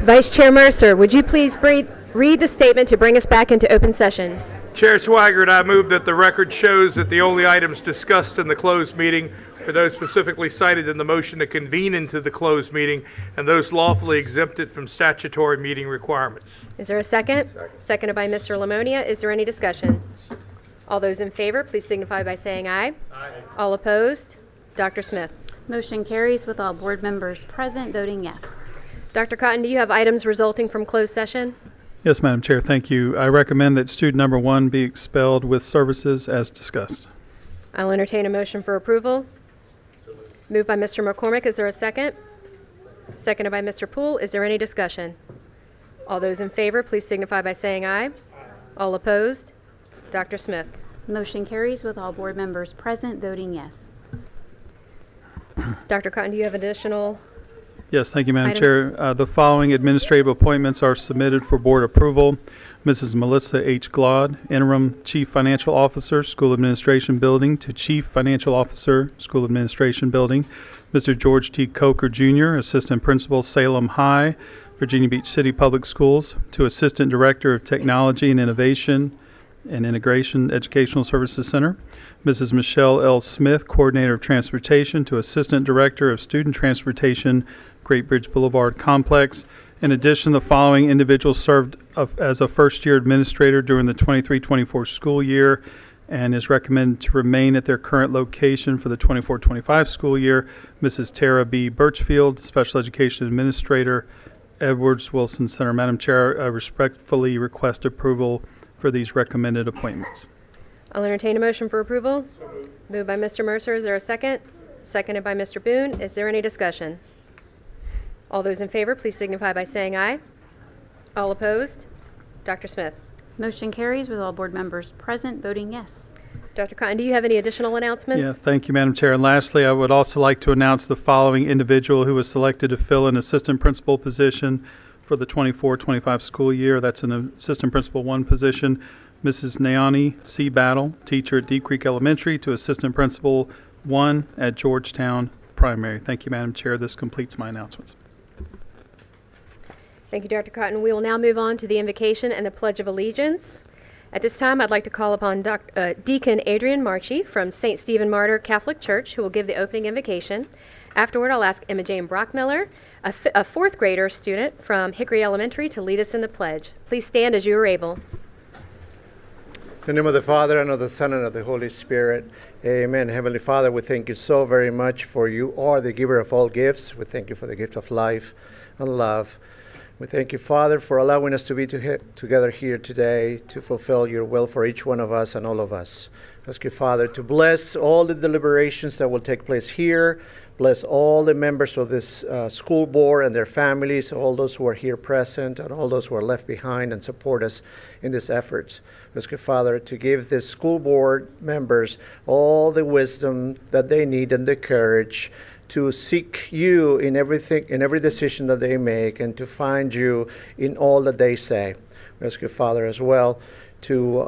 Vice Chair Mercer, would you please read the statement to bring us back into open session? Chair Swigert, I move that the record shows that the only items discussed in the closed meeting are those specifically cited in the motion to convene into the closed meeting and those lawfully exempted from statutory meeting requirements. Is there a second? Seconded by Mr. Lamonia. Is there any discussion? All those in favor, please signify by saying aye. Aye. All opposed? Dr. Smith. Motion carries with all board members present voting yes. Dr. Cotton, do you have items resulting from closed session? Yes, Madam Chair, thank you. I recommend that student number 1 be expelled with services as discussed. I'll entertain a motion for approval. Moved by Mr. McCormick. Is there a second? Seconded by Mr. Poole. Is there any discussion? All those in favor, please signify by saying aye. All opposed? Dr. Smith. Motion carries with all board members present voting yes. Dr. Cotton, do you have additional? Yes, thank you, Madam items? Chair. The following administrative appointments are submitted for board approval. Mrs. Melissa H. Glod, Interim Chief Financial Officer, School Administration Building, to Chief Financial Officer, School Administration Building. Mr. George T. Coker, Jr., Assistant Principal, Salem High, Virginia Beach City Public Schools, to Assistant Director of Technology and Innovation and Integration Educational Services Center. Mrs. Michelle L. Smith, Coordinator of Transportation, to Assistant Director of Student Transportation, Great Bridge Boulevard Complex. In addition, the following individuals served as a first-year administrator during the 23-24 school year and is recommended to remain at their current location for the 24-25 school year. Mrs. Tara B. Birchfield, Special Education Administrator, Edwards Wilson Center. Madam Chair, I respectfully request approval for these recommended appointments. I'll entertain a motion for approval. Moved by Mr. Mercer. Is there a second? Seconded by Mr. Boone. Is there any discussion? All those in favor, please signify by saying aye. All opposed? Dr. Smith. Motion carries with all board members present voting yes. Dr. Cotton, do you have any additional announcements? Yeah, thank you, Madam Chair. And lastly, I would also like to announce the following individual who was selected to fill an assistant principal position for the 24-25 school year. That's an assistant principal 1 position. Mrs. Naomi C. Battle, teacher at Deep Creek Elementary, to assistant principal 1 at Georgetown Primary. Thank you, Madam Chair. This completes my announcements. Thank you, Dr. Cotton. We will now move on to the invocation and the Pledge of Allegiance. At this time, I'd like to call upon Deacon Adrian Marchi from St. Stephen Martyr Catholic Church, who will give the opening invocation. Afterward, I'll ask Emma Jane Brockmiller, a fourth grader student from Hickory Elementary, to lead us in the pledge. Please stand as you are able. In the name of the Father, and of the Son, and of the Holy Spirit. Amen. Heavenly Father, we thank you so very much for you are the giver of all gifts. We thank you for the gift of life and love. We thank you, Father, for allowing us to be together here today to fulfill your will for each one of us and all of us. Ask you, Father, to bless all the deliberations that will take place here. Bless all the members of this school board and their families, all those who are here present, and all those who are left behind and support us in this effort. Ask you, Father, to give this school board members all the wisdom that they need and the courage to seek you in everything, in every decision that they make, and to find you in all that they say. We ask you, Father, as well, to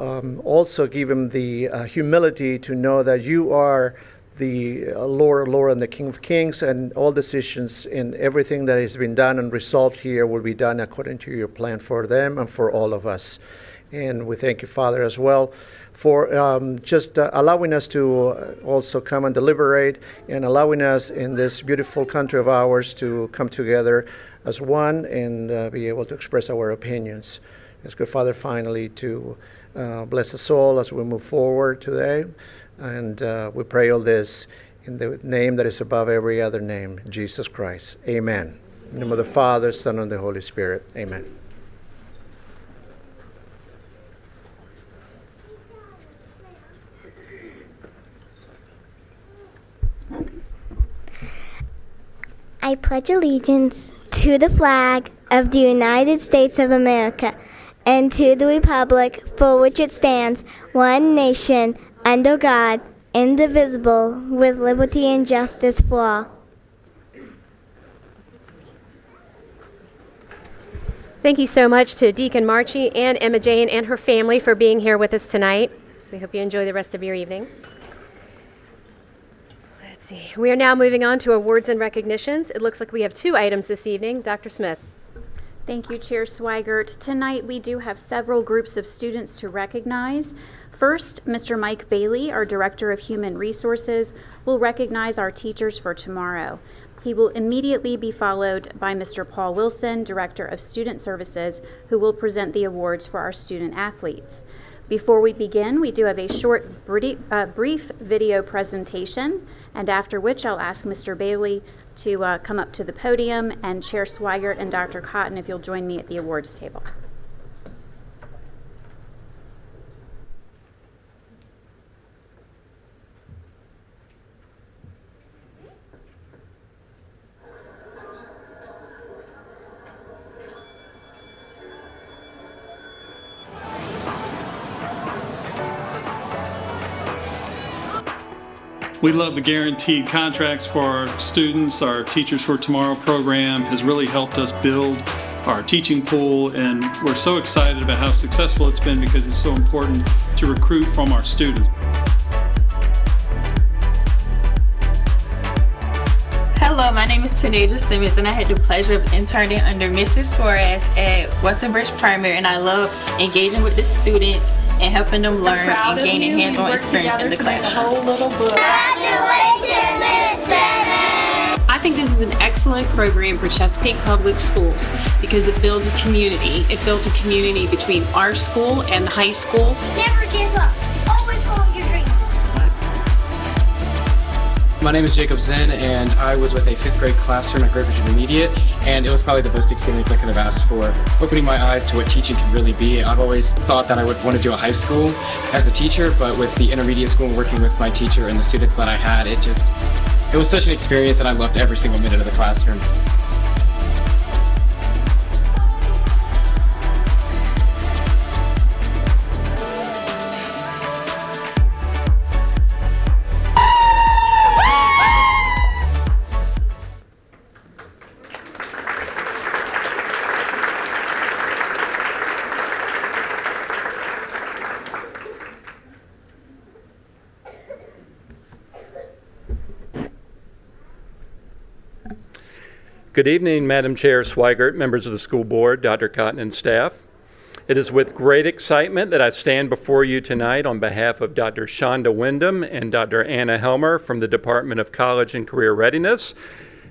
also give them the humility to know that you are the Lord of Lords and the King of Kings, and all decisions in everything that has been done and resolved here will be done according to your plan for them and for all of us. And we thank you, Father, as well, for just allowing us to also come and deliberate, and allowing us in this beautiful country of ours to come together as one and be able to express our opinions. Ask good Father, finally, to bless us all as we move forward today. And we pray all this in the name that is above every other name, Jesus Christ. Amen. In the name of the Father, Son, and the Holy Spirit. Amen. I pledge allegiance to the flag of the United States of America and to the republic for which it stands, one nation, under God, indivisible, with liberty and justice for all. Thank you so much to Deacon Marchi and Emma Jane and her family for being here with us tonight. We hope you enjoy the rest of your evening. Let's see. We are now moving on to awards and recognitions. It looks like we have 2 items this evening. Dr. Smith. Thank you, Chair Swigert. Tonight, we do have several groups of students to recognize. First, Mr. Mike Bailey, our Director of Human Resources, will recognize our teachers for tomorrow. He will immediately be followed by Mr. Paul Wilson, Director of Student Services, who will present the awards for our student athletes. Before we begin, we do have a short, brief video presentation, and after which I'll ask Mr. Bailey to come up to the podium, and Chair Swigert and Dr. Cotton, if you'll join me at the awards table. We love the guaranteed contracts for our students. Our Teachers for Tomorrow program has really helped us build our teaching pool, and we're so excited about how successful it's been because it's so important to recruit from our students. Hello, my name is Tanisha Simmons, and I had the pleasure of interning under Mrs. Suarez at Western Bridge Primary, and I love engaging with the students and helping them learn and gaining hands-on experience in the classroom. Congratulations, Miss Simmons! I think this is an excellent program for Chesapeake Public Schools because it builds a community. It builds a community between our school and the high school. Never give up. Always follow your dreams. My name is Jacob Zen, and I was with a 5th grade classroom at Great Bridge Intermediate, and it was probably the best experience I could have asked for, opening my eyes to what teaching can really be. I've always thought that I would want to do a high school as a teacher, but with the intermediate school, working with my teacher and the students that I had, it was such an experience, and I loved every single minute of the classroom. Good evening, Madam Chair Swigert, members of the school board, Dr. Cotton, and staff. It is with great excitement that I stand before you tonight on behalf of Dr. Shonda Wyndham and Dr. Anna Helmer from the Department of College and Career Readiness,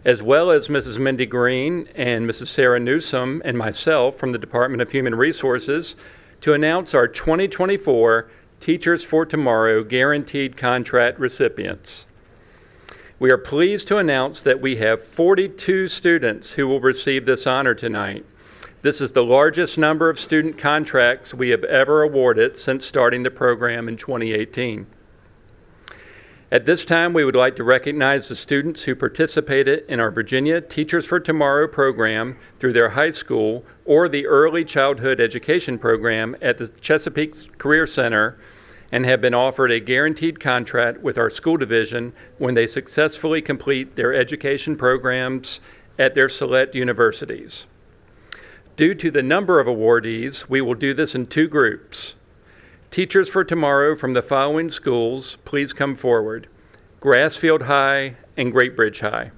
as well as Mrs. Mindy Green and Mrs. Sarah Newsom and myself from the Department of Human Resources to announce our 2024 Teachers for Tomorrow Guaranteed Contract recipients. We are pleased to announce that we have 42 students who will receive this honor tonight. This is the largest number of student contracts we have ever awarded since starting the program in 2018. At this time, we would like to recognize the students who participated in our Virginia Teachers for Tomorrow program through their high school or the Early Childhood Education program at the Chesapeake Career Center and have been offered a guaranteed contract with our school division when they successfully complete their education programs at their select universities. Due to the number of awardees, we will do this in two groups. Teachers for Tomorrow from the following schools, please come forward: Grassfield High and Great Bridge High.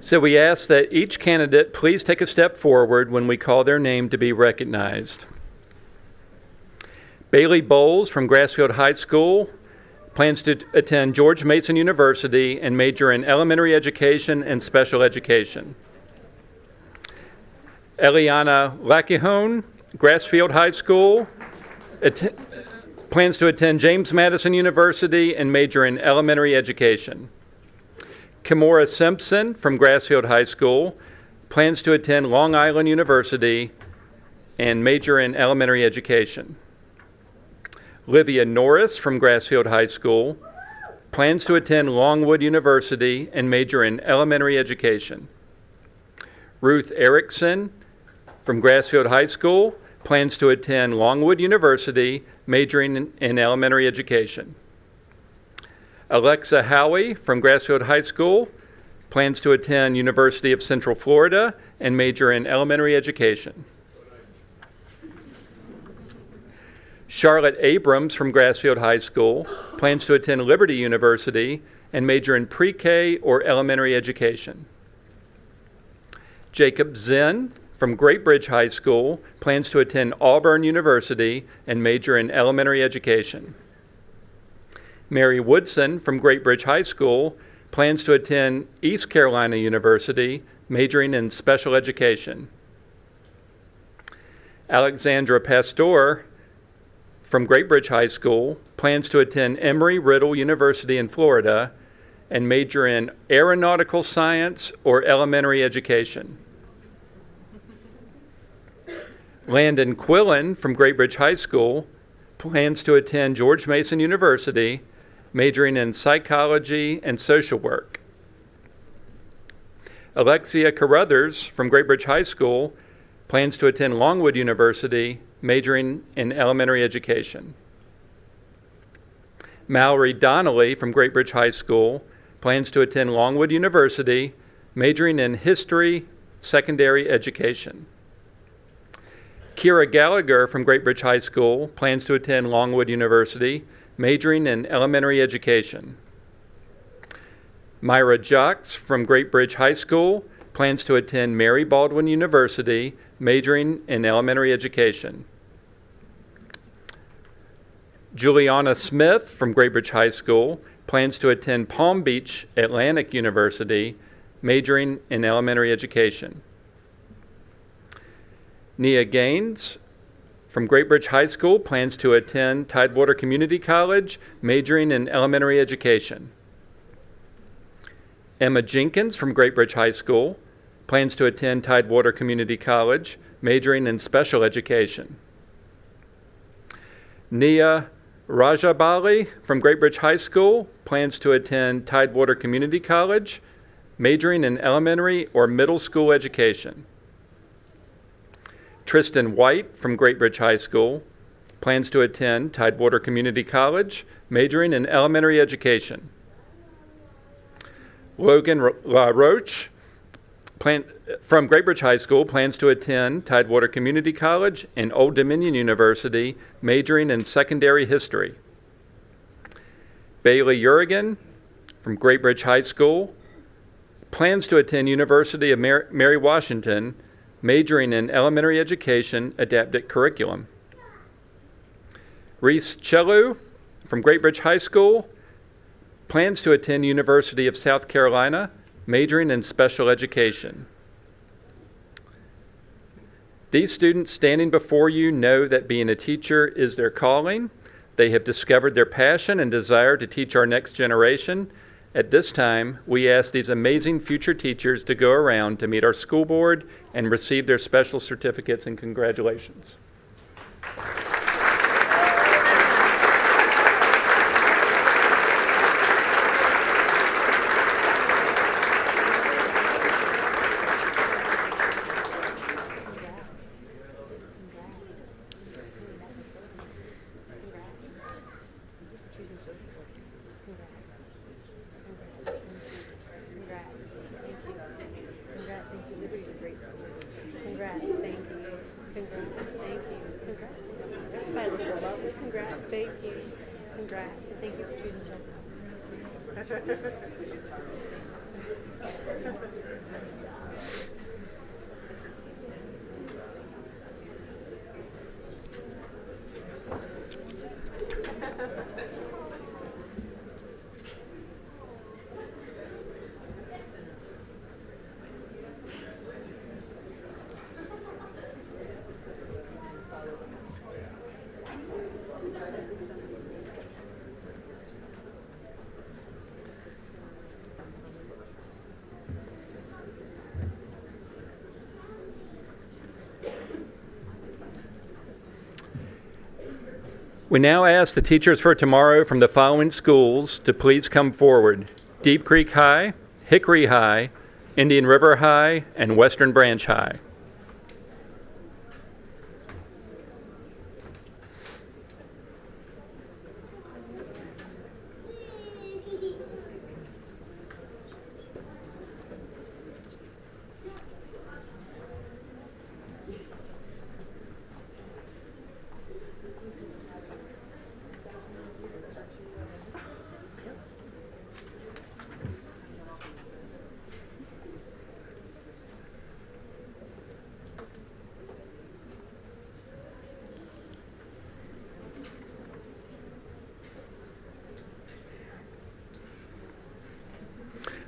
So we ask that each candidate please take a step forward when we call their name to be recognized. Bailey Bowles from Grassfield High School plans to attend George Mason University and major in elementary education and special education. Eliana Lackihone, Grassfield High School, plans to attend James Madison University and major in elementary education. Kimora Simpson from Grassfield High School plans to attend Long Island University and major in elementary education. Livia Norris from Grassfield High School plans to attend Longwood University and major in elementary education. Ruth Erickson from Grassfield High School plans to attend Longwood University, majoring in elementary education. Alexa Howie from Grassfield High School plans to attend University of Central Florida and major in elementary education. Charlotte Abrams from Grassfield High School plans to attend Liberty University and major in pre-K or elementary education. Jacob Zinn from Great Bridge High School plans to attend Auburn University and major in elementary education. Mary Woodson from Great Bridge High School plans to attend East Carolina University, majoring in special education. Alexandra Pastor from Great Bridge High School plans to attend Emory-Riddle University in Florida and major in aeronautical science or elementary education. Landon Quillen from Great Bridge High School plans to attend George Mason University, majoring in psychology and social work. Alexia Carruthers from Great Bridge High School plans to attend Longwood University, majoring in elementary education. Mallory Donnelly from Great Bridge High School plans to attend Longwood University, majoring in history, secondary education. Kira Gallagher from Great Bridge High School plans to attend Longwood University, majoring in elementary education. Myra Jocks from Great Bridge High School plans to attend Mary Baldwin University, majoring in elementary education. Juliana Smith from Great Bridge High School plans to attend Palm Beach Atlantic University, majoring in elementary education. Nia Gaines from Great Bridge High School plans to attend Tidewater Community College, majoring in elementary education. Emma Jenkins from Great Bridge High School plans to attend Tidewater Community College, majoring in special education. Nia Rajabali from Great Bridge High School plans to attend Tidewater Community College, majoring in elementary or middle school education. Tristan White from Great Bridge High School plans to attend Tidewater Community College, majoring in elementary education. Logan Roach from Great Bridge High School plans to attend Tidewater Community College and Old Dominion University, majoring in secondary history. Bailey Urigan from Great Bridge High School plans to attend University of Mary Washington, majoring in elementary education adapted curriculum. Reese Chelu from Great Bridge High School plans to attend University of South Carolina, majoring in special education. These students standing before you know that being a teacher is their calling. They have discovered their passion and desire to teach our next generation. At this time, we ask these amazing future teachers to go around to meet our school board and receive their special certificates and congratulations. We now ask the teachers for tomorrow from the following schools to please come forward: Deep Creek High, Hickory High, Indian River High, and Western Branch High.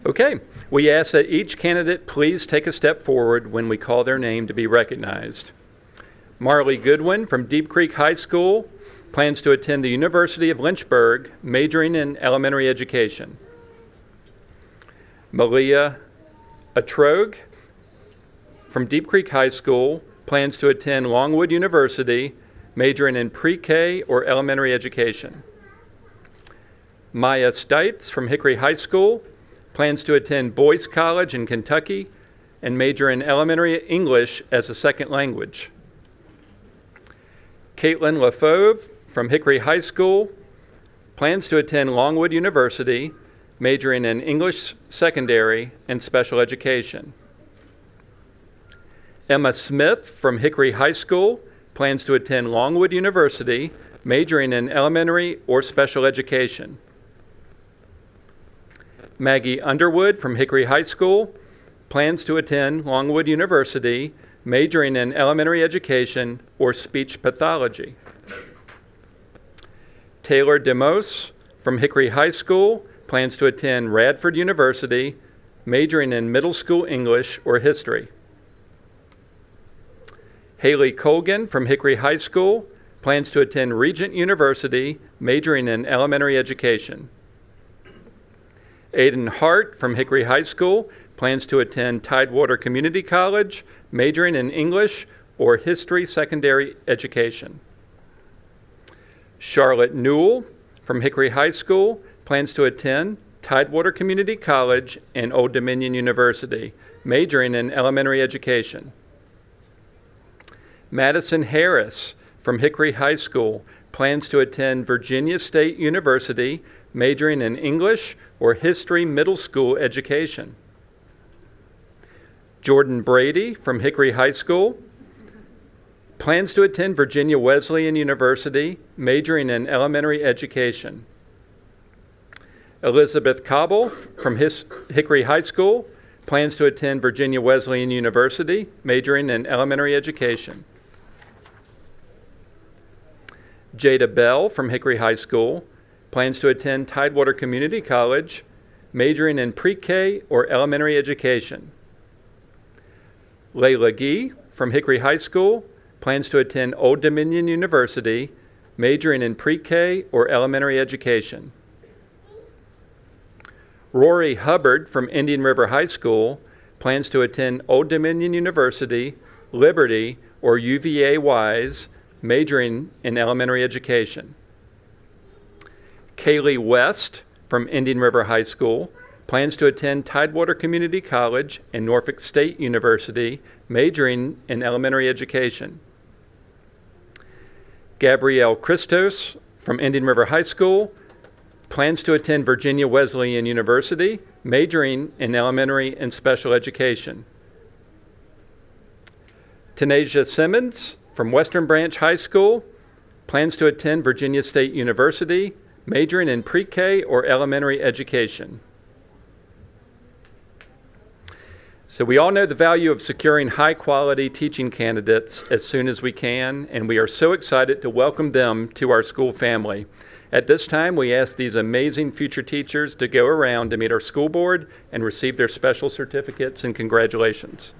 Okay, we ask that each candidate please take a step forward when we call their name to be recognized. Marley Goodwin from Deep Creek High School plans to attend the University of Lynchburg, majoring in elementary education. Malia Atrogue from Deep Creek High School plans to attend Longwood University, majoring in pre-K or elementary education. Maya Stites from Hickory High School plans to attend Boyce College in Kentucky and major in elementary English as a second language. Caitlin LaFauve from Hickory High School plans to attend Longwood University, majoring in English secondary and special education. Emma Smith from Hickory High School plans to attend Longwood University, majoring in elementary or special education. Maggie Underwood from Hickory High School plans to attend Longwood University, majoring in elementary education or speech pathology. Taylor DeMose from Hickory High School plans to attend Radford University, majoring in middle school English or history. Haley Colgan from Hickory High School plans to attend Regent University, majoring in elementary education. Aiden Hart from Hickory High School plans to attend Tidewater Community College, majoring in English or history secondary education. Charlotte Newell from Hickory High School plans to attend Tidewater Community College and Old Dominion University, majoring in elementary education. Madison Harris from Hickory High School plans to attend Virginia State University, majoring in English or history middle school education. Jordan Brady from Hickory High School plans to attend Virginia Wesleyan University, majoring in elementary education. Elizabeth Cobble from Hickory High School plans to attend Virginia Wesleyan University, majoring in elementary education. Jada Bell from Hickory High School plans to attend Tidewater Community College, majoring in pre-K or elementary education. Layla Gee from Hickory High School plans to attend Old Dominion University, majoring in pre-K or elementary education. Rory Hubbard from Indian River High School plans to attend Old Dominion University, Liberty, or UVA-Wise, majoring in elementary education. Kaylee West from Indian River High School plans to attend Tidewater Community College and Norfolk State University, majoring in elementary education. Gabrielle Christos from Indian River High School plans to attend Virginia Wesleyan University, majoring in elementary and special education. Tanasia Simmons from Western Branch High School plans to attend Virginia State University, majoring in pre-K or elementary education. So we all know the value of securing high-quality teaching candidates as soon as we can, and we are so excited to welcome them to our school family. At this time, we ask these amazing future teachers to go around to meet our school board and receive their special certificates and congratulations.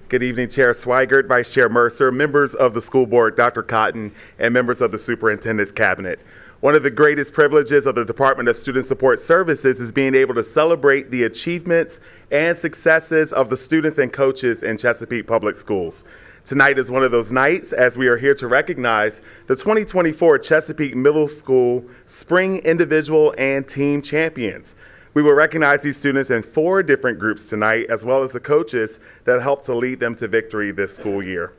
Good evening, Chair Swigert, Vice Chair Mercer, members of the school board, Dr. Cotton, and members of the Superintendent's Cabinet. One of the greatest privileges of the Department of Student Support Services is being able to celebrate the achievements and successes of the students and coaches in Chesapeake Public Schools. Tonight is one of those nights as we are here to recognize the 2024 Chesapeake Middle School Spring Individual and Team Champions. We will recognize these students in 4 different groups tonight, as well as the coaches that helped to lead them to victory this school year.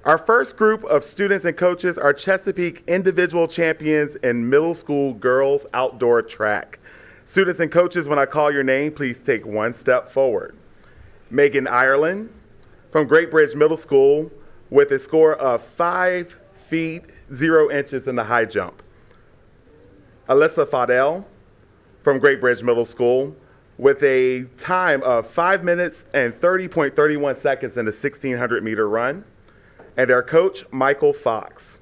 Our first group of students and coaches are Chesapeake Individual Champions in Middle School Girls Outdoor Track. Students and coaches, when I call your name, please take one step forward. Megan Ireland from Great Bridge Middle School with a score of 5 feet 0 inches in the high jump. Alyssa Fadell from Great Bridge Middle School with a time of 5 minutes and 30.31 seconds in the 1,600 meter run. And their coach, Michael Fox.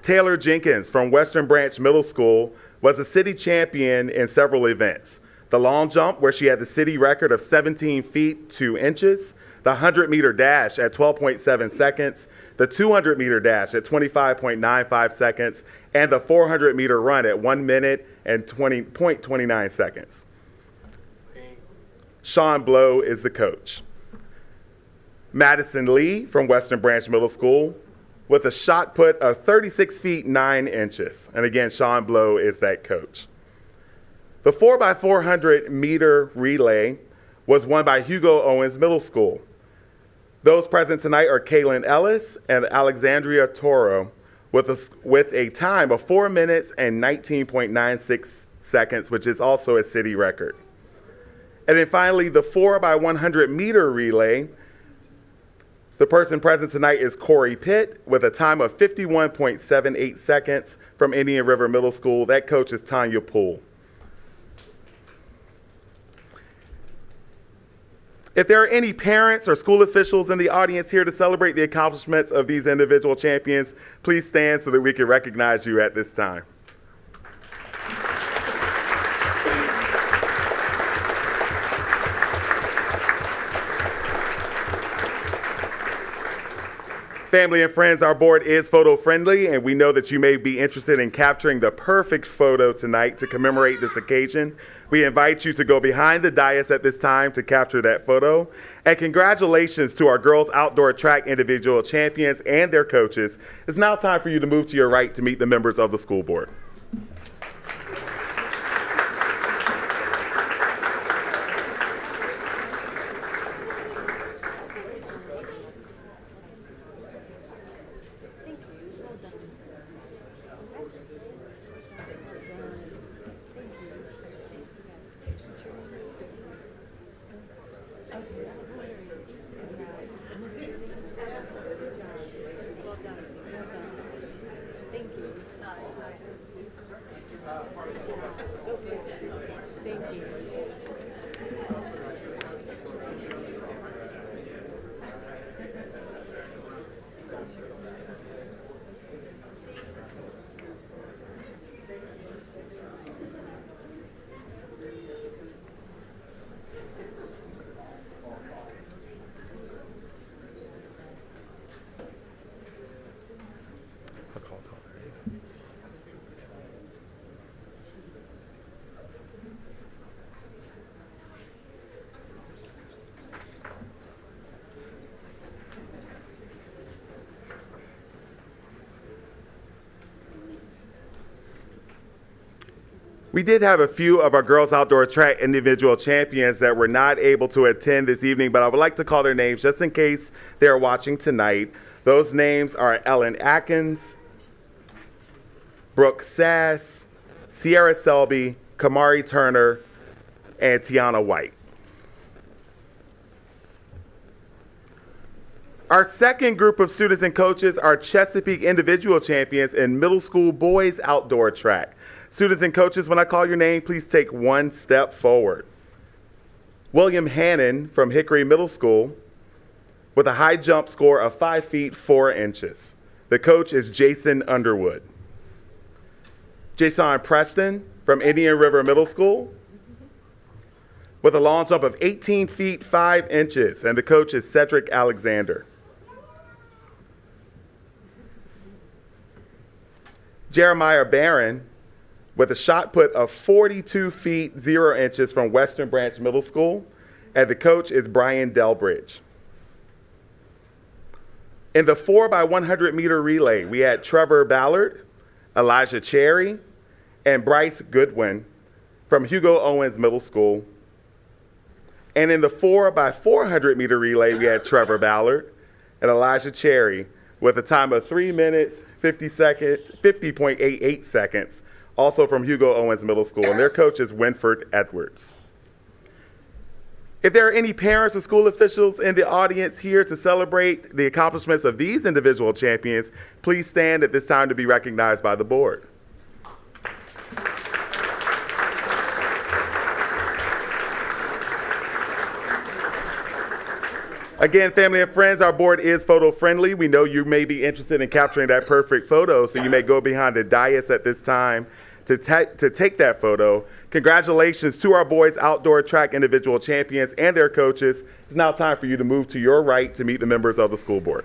Taylor Jenkins from Western Branch Middle School was a city champion in several events. The long jump, where she had the city record of 17 feet 2 inches, the 100-meter dash at 12.7 seconds, the 200-meter dash at 25.95 seconds, and the 400-meter run at 1 minute and 20.29 seconds. Sean Blow is the coach. Madison Lee from Western Branch Middle School with a shot put of 36 feet 9 inches. And again, Sean Blow is that coach. The 4x400 meter relay was won by Hugo Owens Middle School. Those present tonight are Kaylin Ellis and Alexandria Toro with a time of 4 minutes and 19.96 seconds, which is also a city record. And then finally, the 4x100 meter relay. The person present tonight is Corey Pitt with a time of 51.78 seconds from Indian River Middle School. That coach is Tanya Poole. If there are any parents or school officials in the audience here to celebrate the accomplishments of these individual champions, please stand so that we can recognize you at this time. Family and friends, our board is photo friendly, and we know that you may be interested in capturing the perfect photo tonight to commemorate this occasion. We invite you to go behind the dais at this time to capture that photo. And congratulations to our girls outdoor track individual champions and their coaches. It's now time for you to move to your right to meet the members of the school board. We did have a few of our girls outdoor track individual champions that were not able to attend this evening, but I would like to call their names just in case they're watching tonight. Those names are Ellen Atkins, Brooke Sass, Sierra Selby, Kamari Turner, and Tiana White. Our second group of students and coaches are Chesapeake individual champions in middle school boys outdoor track. Students and coaches, when I call your name, please take one step forward. William Hannon from Hickory Middle School with a high jump score of 5 feet 4 inches. The coach is Jason Underwood. Jason Preston from Indian River Middle School with a long jump of 18 feet 5 inches, and the coach is Cedric Alexander. Jeremiah Barron with a shot put of 42 feet 0 inches from Western Branch Middle School, and the coach is Brian Delbridge. In the 4x100 meter relay, we had Trevor Ballard, Elijah Cherry, and Bryce Goodwin from Hugo Owens Middle School. And in the 4x400 meter relay, we had Trevor Ballard and Elijah Cherry with a time of 3 minutes, 50.88 seconds, also from Hugo Owens Middle School, and their coach is Winford Edwards. If there are any parents or school officials in the audience here to celebrate the accomplishments of these individual champions, please stand at this time to be recognized by the board. Again, family and friends, our board is photo friendly. We know you may be interested in capturing that perfect photo, so you may go behind the dais at this time to take that photo. Congratulations to our boys outdoor track individual champions and their coaches. It's now time for you to move to your right to meet the members of the school board.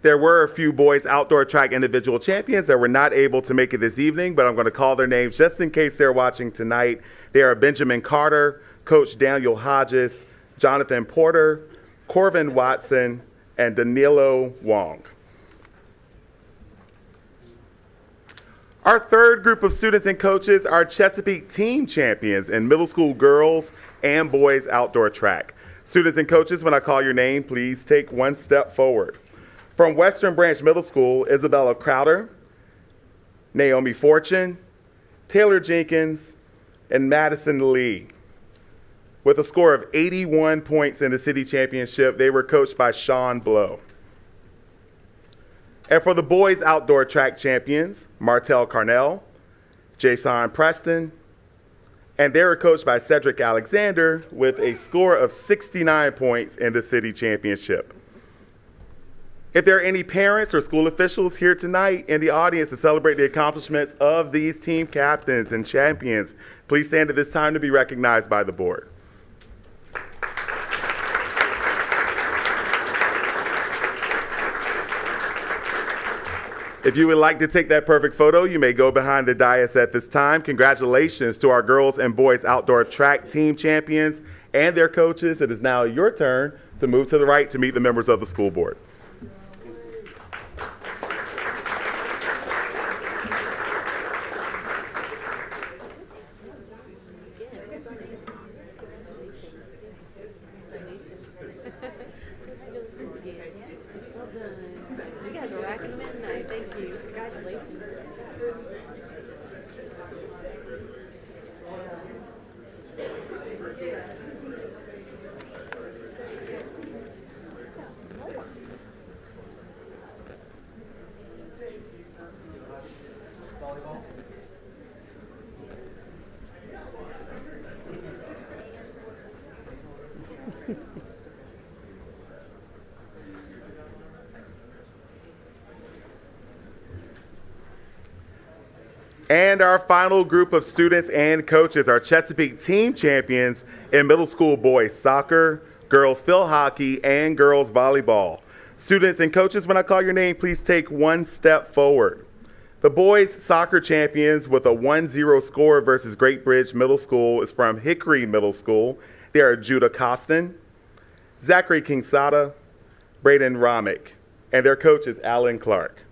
There were a few boys outdoor track individual champions that were not able to make it this evening, but I'm going to call their names just in case they're watching tonight. They are Benjamin Carter, Coach Daniel Hodges, Jonathan Porter, Corvin Watson, and Danilo Wong. Our third group of students and coaches are Chesapeake team champions in middle school girls and boys outdoor track. Students and coaches, when I call your name, please take one step forward. From Western Branch Middle School, Isabella Crowder, Naomi Fortune, Taylor Jenkins, and Madison Lee. With a score of 81 points in the city championship, they were coached by Sean Blow. And for the boys outdoor track champions, Martell Carnell, Jason Preston, and they were coached by Cedric Alexander with a score of 69 points in the city championship. If there are any parents or school officials here tonight in the audience to celebrate the accomplishments of these team captains and champions, please stand at this time to be recognized by the board. If you would like to take that perfect photo, you may go behind the dais at this time. Congratulations to our girls and boys outdoor track team champions and their coaches. It is now your turn to move to the right to meet the members of the school board. You guys are racking them in tonight. Thank you. Congratulations. And our final group of students and coaches are Chesapeake team champions in middle school boys soccer, girls field hockey, and girls volleyball. Students and coaches, when I call your name, please take one step forward. The boys soccer champions with a 1-0 score versus Great Bridge Middle School is from Hickory Middle School. They are Judah Costin, Zachary Kingsada, Braden Romick, and their coach is Alan Clark.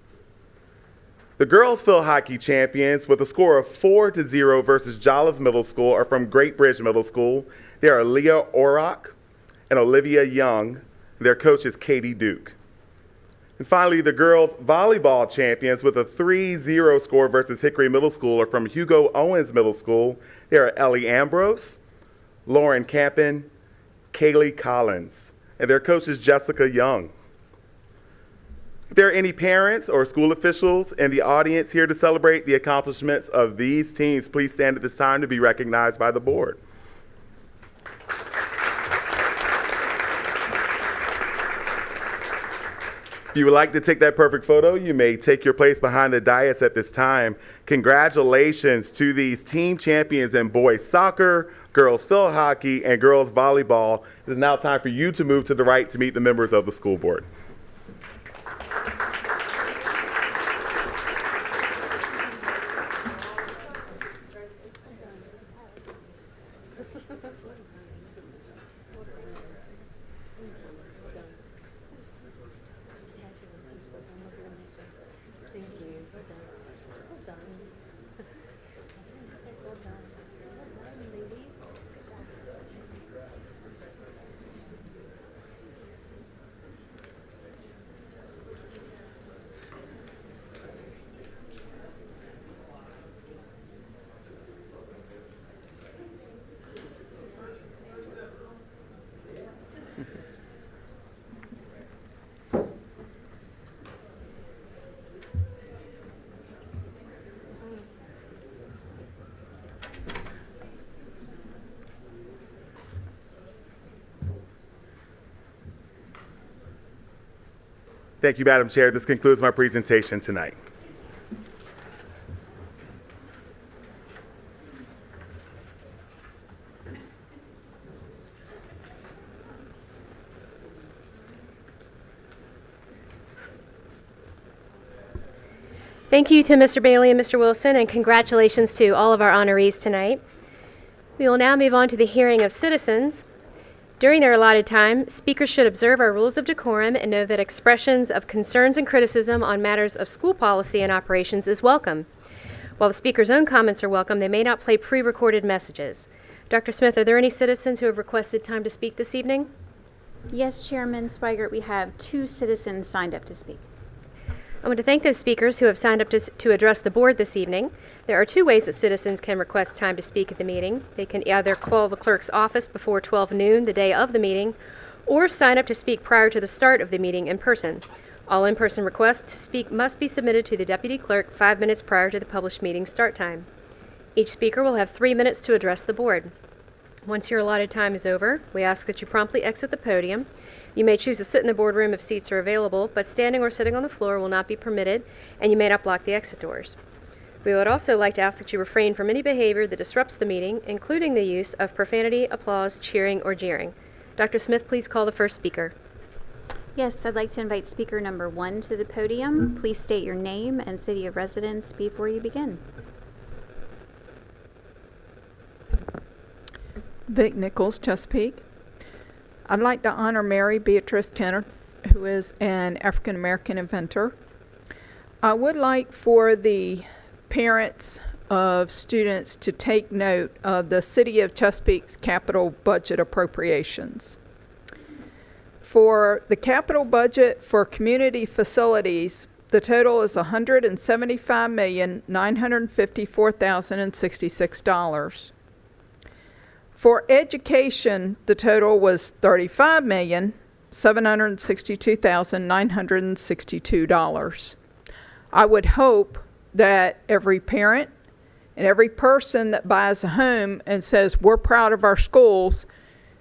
The girls field hockey champions with a score of 4-0 versus Jolliffe Middle School are from Great Bridge Middle School. They are Leah Orrock and Olivia Young. Their coach is Katie Duke. And finally, the girls volleyball champions with a 3-0 score versus Hickory Middle School are from Hugo Owens Middle School. They are Ellie Ambrose, Lauren Campen, Kaylee Collins, and their coach is Jessica Young. If there are any parents or school officials in the audience here to celebrate the accomplishments of these teams, please stand at this time to be recognized by the board. If you would like to take that perfect photo, you may take your place behind the dais at this time. Congratulations to these team champions in boys soccer, girls field hockey, and girls volleyball. It is now time for you to move to the right to meet the members of the school board. Thank you, Madam Chair. This concludes my presentation tonight. Thank you to Mr. Bailey and Mr. Wilson, and congratulations to all of our honorees tonight. We will now move on to the hearing of citizens. During their allotted time, speakers should observe our rules of decorum and know that expressions of concerns and criticism on matters of school policy and operations is welcome. While the speaker's own comments are welcome, they may not play pre-recorded messages. Dr. Smith, are there any citizens who have requested time to speak this evening? Yes, Chairman Swigert, we have 2 citizens signed up to speak. I want to thank those speakers who have signed up to address the board this evening. There are 2 ways that citizens can request time to speak at the meeting. They can either call the clerk's office before 12 noon the day of the meeting, or sign up to speak prior to the start of the meeting in person. All in-person requests to speak must be submitted to the deputy clerk 5 minutes prior to the published meeting start time. Each speaker will have 3 minutes to address the board. Once your allotted time is over, we ask that you promptly exit the podium. You may choose to sit in the boardroom if seats are available, but standing or sitting on the floor will not be permitted, and you may not block the exit doors. We would also like to ask that you refrain from any behavior that disrupts the meeting, including the use of profanity, applause, cheering, or jeering. Dr. Smith, please call the first speaker. Yes, I'd like to invite speaker number 1 to the podium. Please state your name and city of residence before you begin. Vic Nichols, Chesapeake. I'd like to honor Mary Beatrice Kenner, who is an African-American inventor. I would like for the parents of students to take note of the City of Chesapeake's capital budget appropriations. For the capital budget for community facilities, the total is $175,954,066. For education, the total was $35,762,962. I would hope that every parent and every person that buys a home and says we're proud of our schools,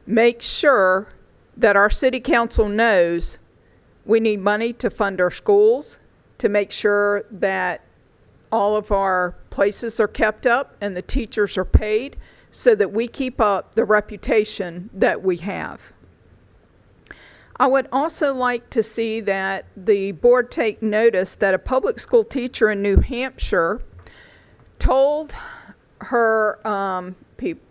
make sure that our city council knows we need money to fund our schools, to make sure that all of our places are kept up and the teachers are paid so that we keep up the reputation that we have. I would also like to see that the board take notice that a public school teacher in New Hampshire told her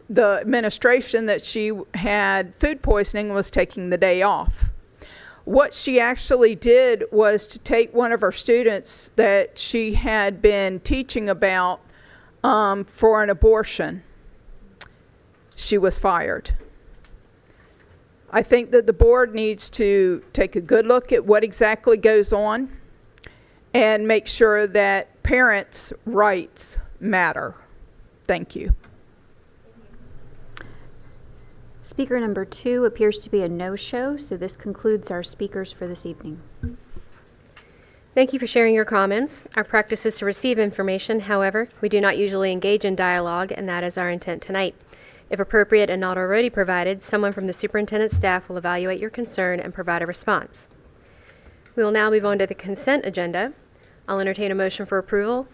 the administration that she had food poisoning and was taking the day off. What she actually did was to take one of her students that she had been teaching about for an abortion. She was fired. I think that the board needs to take a good look at what exactly goes on and make sure that parents' rights matter. Thank you. Speaker number 2 appears to be a no-show, so this concludes our speakers for this evening. Thank you for sharing your comments. Our practice is to receive information. However, we do not usually engage in dialogue, and that is our intent tonight. If appropriate and not already provided, someone from the superintendent's staff will evaluate your concern and provide a response. We will now move on to the consent agenda. I'll entertain a motion for approval.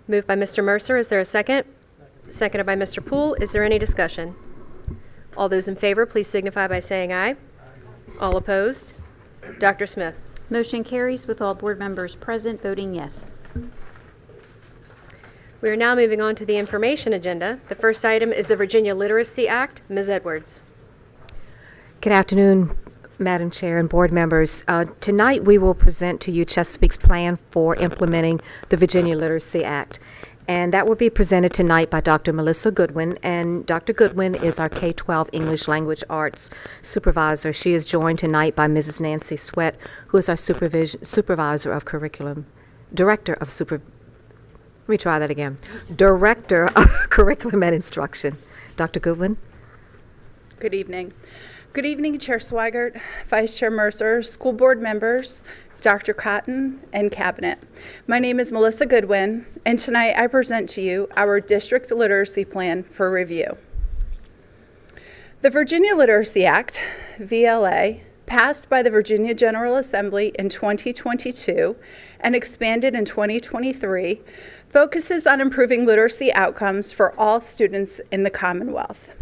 Moved by Mr. Mercer. Is there a second? Seconded by Mr. Poole. Is there any discussion? All those in favor, please signify by saying aye. All opposed? Dr. Smith. Motion carries with all board members present voting yes. We are now moving on to the information agenda. The first item is the Virginia Literacy Act. Ms. Edwards. Good afternoon, Madam Chair and board members. Tonight we will present to you Chesapeake's plan for implementing the Virginia Literacy Act. And that will be presented tonight by Dr. Melissa Goodwin. And Dr. Goodwin is our K-12 English Language Arts supervisor. She is joined tonight by Mrs. Nancy Sweat, who is our supervisor of curriculum, Director of Curriculum and Instruction. Dr. Goodwin. Good evening. Good evening, Chair Swigert, Vice Chair Mercer, school board members, Dr. Cotton, and Cabinet. My name is Melissa Goodwin, and tonight I present to you our District Literacy Plan for review. The Virginia Literacy Act, VLA, passed by the Virginia General Assembly in 2022 and expanded in 2023, focuses on improving literacy outcomes for all students in the Commonwealth.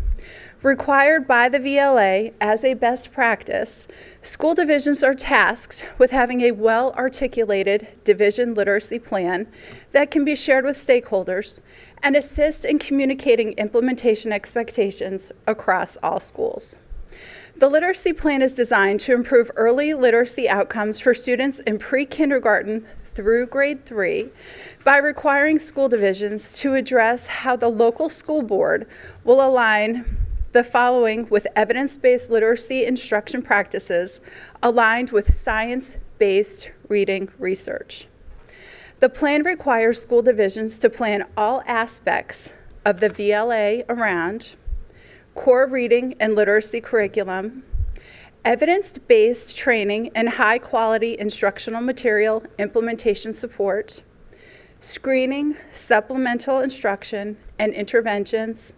Required by the VLA as a best practice, school divisions are tasked with having a well-articulated division literacy plan that can be shared with stakeholders and assist in communicating implementation expectations across all schools. The literacy plan is designed to improve early literacy outcomes for students in pre-kindergarten through grade 3 by requiring school divisions to address how the local school board will align the following with evidence-based literacy instruction practices aligned with science-based reading research. The plan requires school divisions to plan all aspects of the VLA around core reading and literacy curriculum, evidence-based training and high-quality instructional material implementation support, screening, supplemental instruction, and interventions,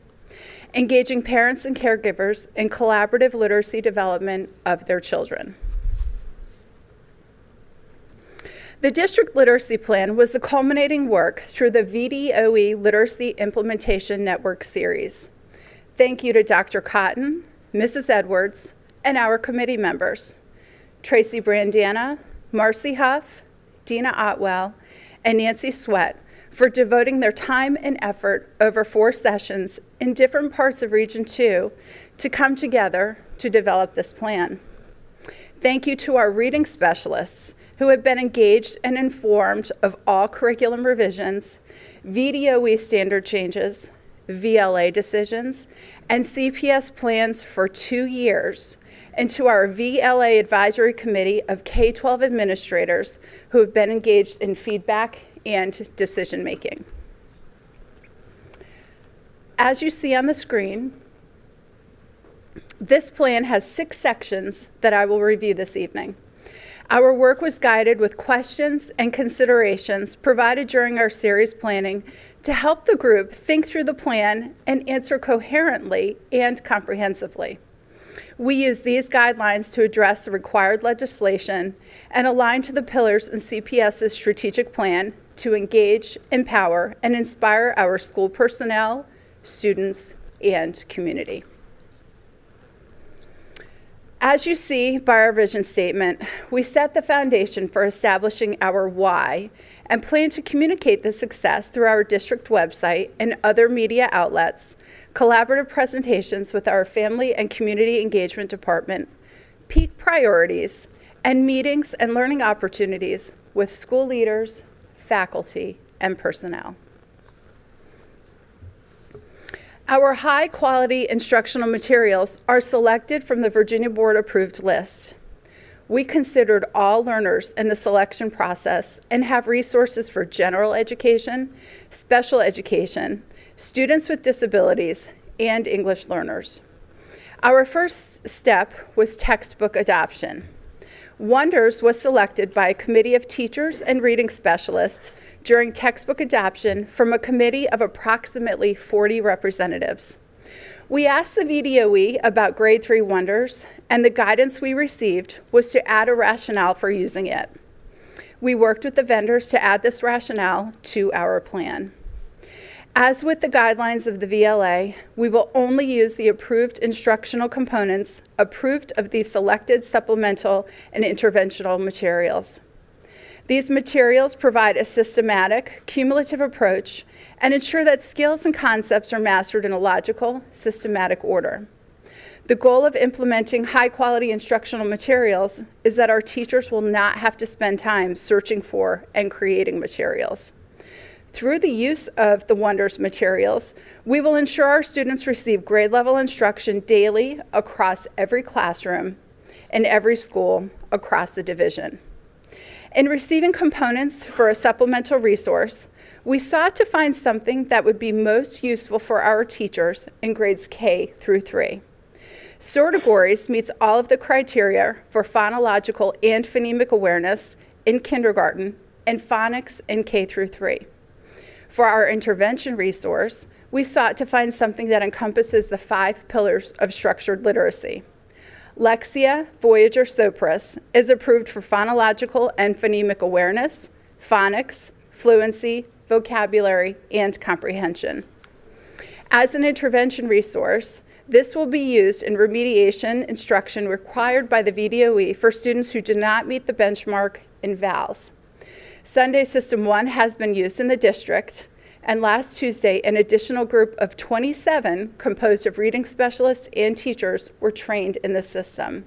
engaging parents and caregivers in collaborative literacy development of their children. The District Literacy Plan was the culminating work through the VDOE Literacy Implementation Network Series. Thank you to Dr. Cotton, Mrs. Edwards, and our committee members, Tracy Brandana, Marcy Huff, Dina Otwell, and Nancy Sweat, for devoting their time and effort over 4 sessions in different parts of Region 2 to come together to develop this plan. Thank you to our reading specialists who have been engaged and informed of all curriculum revisions, VDOE standard changes, VLA decisions, and CPS plans for 2 years, and to our VLA Advisory Committee of K-12 administrators who have been engaged in feedback and decision-making. As you see on the screen, this plan has 6 sections that I will review this evening. Our work was guided with questions and considerations provided during our series planning to help the group think through the plan and answer coherently and comprehensively. We use these guidelines to address the required legislation and align to the pillars in CPS's strategic plan to engage, empower, and inspire our school personnel, students, and community. As you see by our vision statement, we set the foundation for establishing our why and plan to communicate this success through our district website and other media outlets, collaborative presentations with our Family and Community Engagement Department, peak priorities, and meetings and learning opportunities with school leaders, faculty, and personnel. Our high-quality instructional materials are selected from the Virginia Board-approved list. We considered all learners in the selection process and have resources for general education, special education, students with disabilities, and English learners. Our first step was textbook adoption. Wonders was selected by a committee of teachers and reading specialists during textbook adoption from a committee of approximately 40 representatives. We asked the VDOE about Grade 3 Wonders, and the guidance we received was to add a rationale for using it. We worked with the vendors to add this rationale to our plan. As with the guidelines of the VLA, we will only use the approved instructional components approved of the selected supplemental and interventional materials. These materials provide a systematic, cumulative approach and ensure that skills and concepts are mastered in a logical, systematic order. The goal of implementing high-quality instructional materials is that our teachers will not have to spend time searching for and creating materials. Through the use of the Wonders materials, we will ensure our students receive grade-level instruction daily across every classroom in every school across the division. In receiving components for a supplemental resource, we sought to find something that would be most useful for our teachers in grades K through 3. Sortagories meets all of the criteria for phonological and phonemic awareness in kindergarten and phonics in K through 3. For our intervention resource, we sought to find something that encompasses the 5 pillars of structured literacy. Lexia Voyager Sopris is approved for phonological and phonemic awareness, phonics, fluency, vocabulary, and comprehension. As an intervention resource, this will be used in remediation instruction required by the VDOE for students who do not meet the benchmark in VALS. Sunday System 1 has been used in the district, and last Tuesday, an additional group of 27 composed of reading specialists and teachers were trained in the system.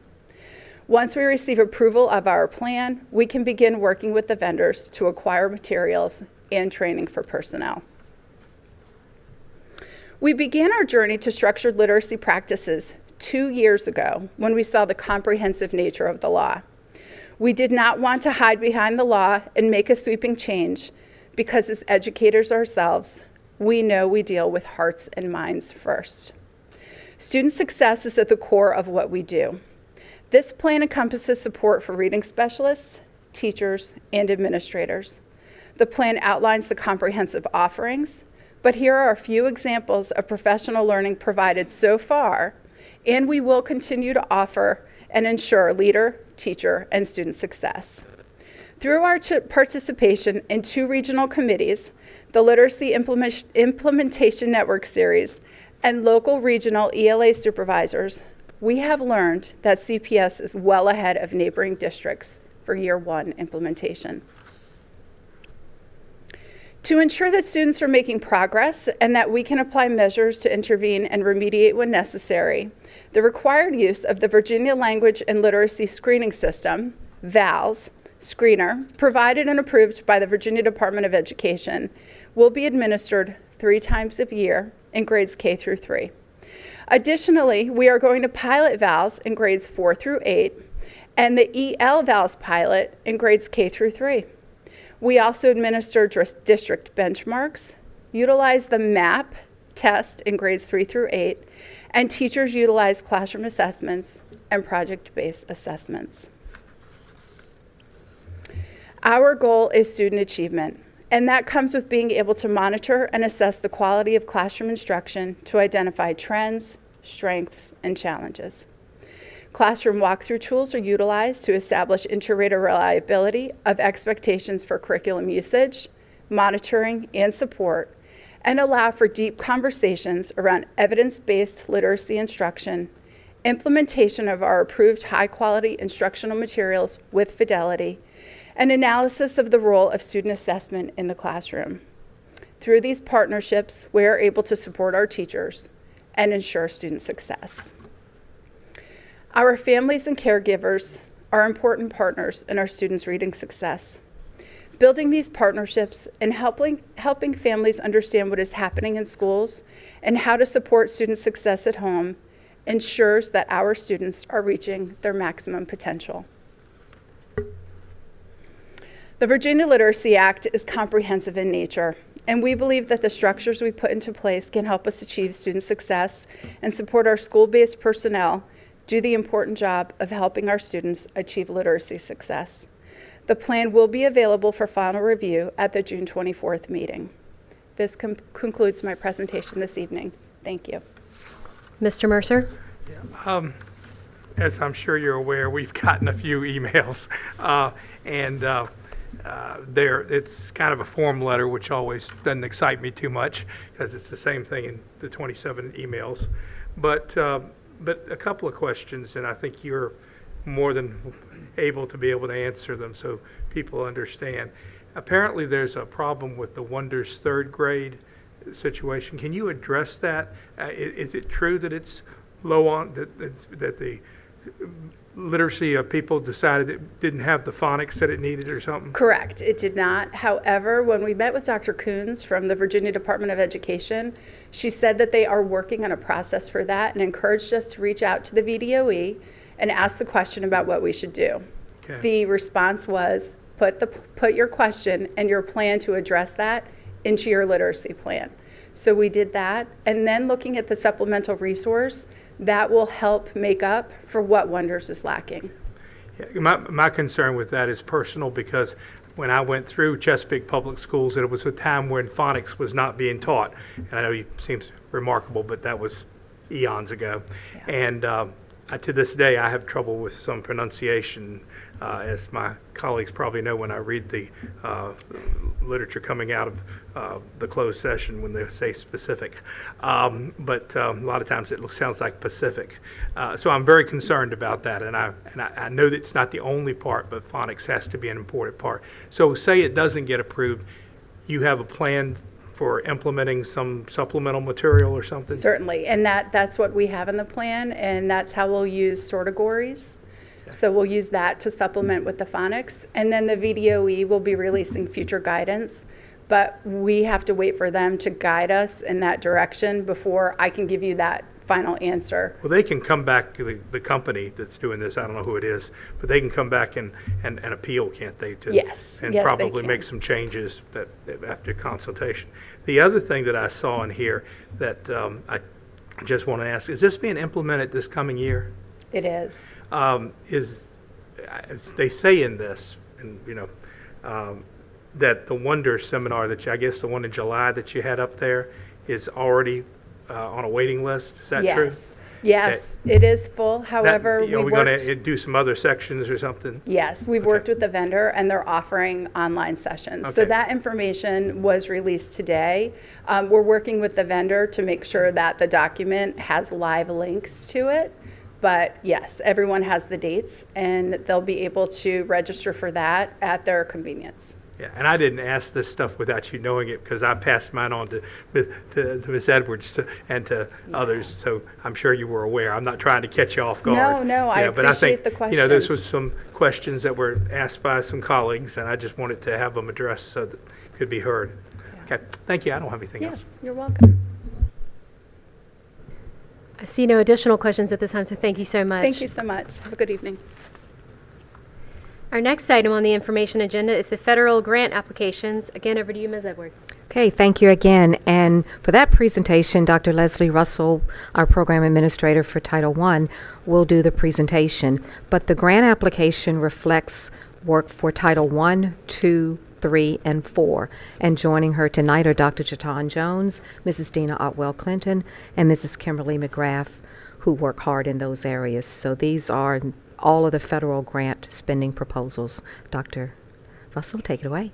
Once we receive approval of our plan, we can begin working with the vendors to acquire materials and training for personnel. We began our journey to structured literacy practices 2 years ago when we saw the comprehensive nature of the law. We did not want to hide behind the law and make a sweeping change because as educators ourselves, we know we deal with hearts and minds first. Student success is at the core of what we do. This plan encompasses support for reading specialists, teachers, and administrators. The plan outlines the comprehensive offerings, but here are a few examples of professional learning provided so far, and we will continue to offer and ensure leader, teacher, and student success. Through our participation in 2 regional committees, the Literacy Implementation Network Series, and local regional ELA supervisors, we have learned that CPS is well ahead of neighboring districts for year 1 implementation. To ensure that students are making progress and that we can apply measures to intervene and remediate when necessary, the required use of the Virginia Language and Literacy Screening System, VALS, screener, provided and approved by the Virginia Department of Education, will be administered 3 times a year in grades K through 3. Additionally, we are going to pilot VALS in grades 4 through 8 and the EL VALS pilot in grades K through 3. We also administer district benchmarks, utilize the MAP test in grades 3 through 8, and teachers utilize classroom assessments and project-based assessments. Our goal is student achievement, and that comes with being able to monitor and assess the quality of classroom instruction to identify trends, strengths, and challenges. Classroom walkthrough tools are utilized to establish inter-rater reliability of expectations for curriculum usage, monitoring, and support, and allow for deep conversations around evidence-based literacy instruction implementation of our approved high-quality instructional materials with fidelity, and analysis of the role of student assessment in the classroom. Through these partnerships, we are able to support our teachers and ensure student success. Our families and caregivers are important partners in our students' reading success. Building these partnerships and helping families understand what is happening in schools and how to support student success at home ensures that our students are reaching their maximum potential. The Virginia Literacy Act is comprehensive in nature, and we believe that the structures we put into place can help us achieve student success and support our school-based personnel do the important job of helping our students achieve literacy success. The plan will be available for final review at the June 24th meeting. This concludes my presentation this evening. Thank you. Mr. Mercer? As I'm sure you're aware, we've gotten a few emails, it's kind of a form letter, which always doesn't excite me too much because it's the same thing in the 27 emails. But a couple of questions, and I think you're more than able to answer them so people understand. Apparently, there's a problem with the Wonders third grade situation. Can you address that? Is it true that it's low on that the literacy of people decided it didn't have the phonics that it needed or something? Correct. It did not. However, when we met with Dr. Coons from the Virginia Department of Education, she said that they are working on a process for that and encouraged us to reach out to the VDOE and ask the question about what we should do. Okay. The response was, put your question and your plan to address that into your literacy plan. So we did that, and then looking at the supplemental resource, that will help make up for what Wonders is lacking. Yeah, my concern with that is personal because when I went through Chesapeake Public Schools, it was a time when phonics was not being taught. And I know it seems remarkable, but that was eons ago. Yeah. And to this day, I have trouble with some pronunciation, as my colleagues probably know when I read the literature coming out of the closed session when they say specific. But a lot of times it sounds like Pacific. So I'm very concerned about that, and I know that it's not the only part, but phonics has to be an important part. So say it doesn't get approved, you have a plan for implementing some supplemental material or something? Certainly, and that's what we have in the plan, and that's how we'll use sortagories. Yeah. So we'll use that to supplement with the phonics, and then the VDOE will be releasing future guidance, but we have to wait for them to guide us in that direction before I can give you that final answer. Well, they can come back, the company that's doing this, I don't know who it is, but they can come back and appeal, can't they? Yes. And yes, probably make some changes that after consultation. The other thing that I saw in here that I just want to ask, is this being implemented this coming year? It is. As they say in this, and that the Wonder seminar that I guess the one in July that you had up there is already on a waiting list. Is that true? Yes, it is full. However, are we going to do some other sections or something? Yes, we've worked with the vendor, and they're offering online sessions. Okay. So that information was released today. We're working with the vendor to make sure that the document has live links to it. But yes, everyone has the dates, and they'll be able to register for that at their convenience. Yeah, and I didn't ask this stuff without you knowing it because I passed mine on to Ms. Edwards and to others, so I'm sure you were aware. I'm not trying to catch you off guard. No, I appreciate but I think, the questions. this was some questions that were asked by some colleagues, and I just wanted to have them addressed so that it could be heard. Yeah. Okay, thank you. I don't have anything else. You're welcome. I see no additional questions at this time, so thank you so much. Thank you so much. Have a good evening. Our next item on the information agenda is the federal grant applications. Again, over to you, Ms. Edwards. Okay, thank you again. And for that presentation, Dr. Leslie Russell, our program administrator for Title I, will do the presentation. But the grant application reflects work for Title I, II, 3, and 4. And joining her tonight are Dr. Jatan Jones, Mrs. Dina Otwell-Clinton, and Mrs. Kimberly McGrath, who work hard in those areas. So these are all of the federal grant spending proposals. Dr. Russell, take it away.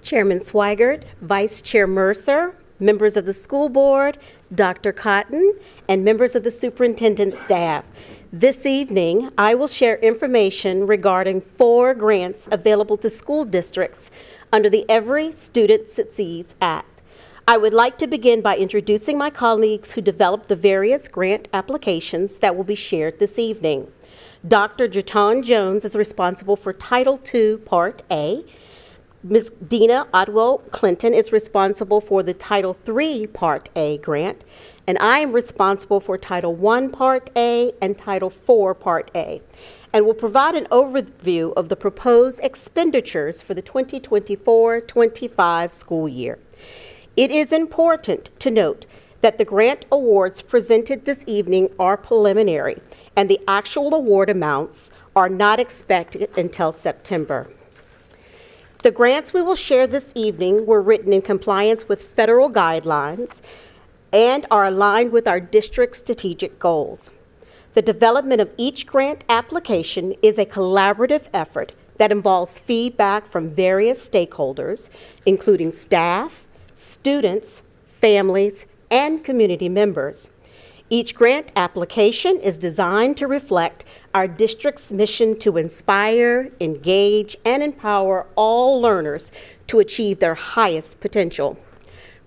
Chairman Swigert, Vice Chair Mercer, members of the school board, Dr. Cotton, and members of the superintendent's staff. This evening, I will share information regarding 4 grants available to school districts under the Every Student Succeeds Act. I would like to begin by introducing my colleagues who developed the various grant applications that will be shared this evening. Dr. Jaton Jones is responsible for Title II, Part A. Ms. Dina Odwell Clinton is responsible for the Title III Part A grant, and I am responsible for Title I Part A and Title IV Part A, and will provide an overview of the proposed expenditures for the 2024-25 school year. It is important to note that the grant awards presented this evening are preliminary, and the actual award amounts are not expected until September. The grants we will share this evening were written in compliance with federal guidelines and are aligned with our district's strategic goals. The development of each grant application is a collaborative effort that involves feedback from various stakeholders, including staff, students, families, and community members. Each grant application is designed to reflect our district's mission to inspire, engage, and empower all learners to achieve their highest potential.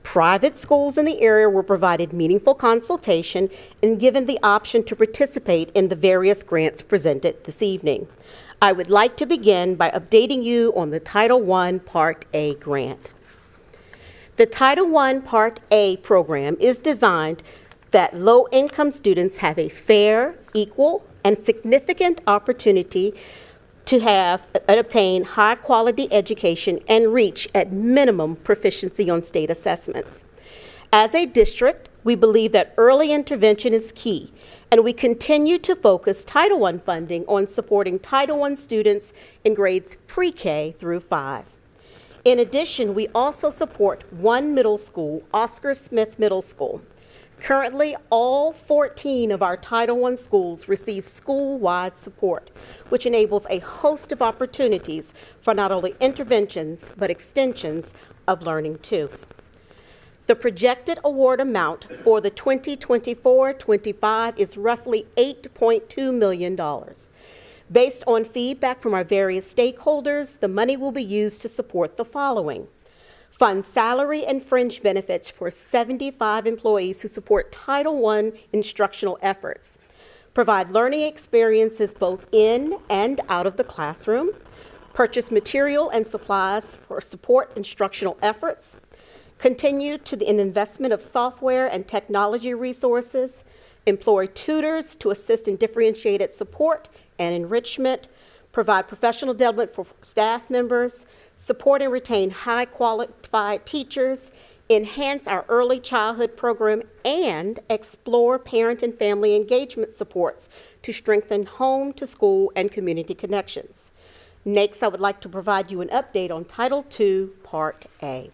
Private schools in the area were provided meaningful consultation and given the option to participate in the various grants presented this evening. I would like to begin by updating you on the Title I Part A grant. The Title I Part A program is designed that low-income students have a fair, equal, and significant opportunity to have and obtain high-quality education and reach at minimum proficiency on state assessments. As a district, we believe that early intervention is key, and we continue to focus Title I funding on supporting Title I students in grades pre-K through 5. In addition, we also support one middle school, Oscar Smith Middle School. Currently, all 14 of our Title I schools receive school-wide support, which enables a host of opportunities for not only interventions, but extensions of learning too. The projected award amount for the 2024-25 is roughly $8.2 million. Based on feedback from our various stakeholders, the money will be used to support the following: fund salary and fringe benefits for 75 employees who support Title I instructional efforts, provide learning experiences both in and out of the classroom, purchase material and supplies for support instructional efforts, continue to an investment of software and technology resources, employ tutors to assist in differentiated support and enrichment, provide professional development for staff members, support and retain high qualified teachers, enhance our early childhood program, and explore parent and family engagement supports to strengthen home to school and community connections. Next, I would like to provide you an update on Title II, Part A.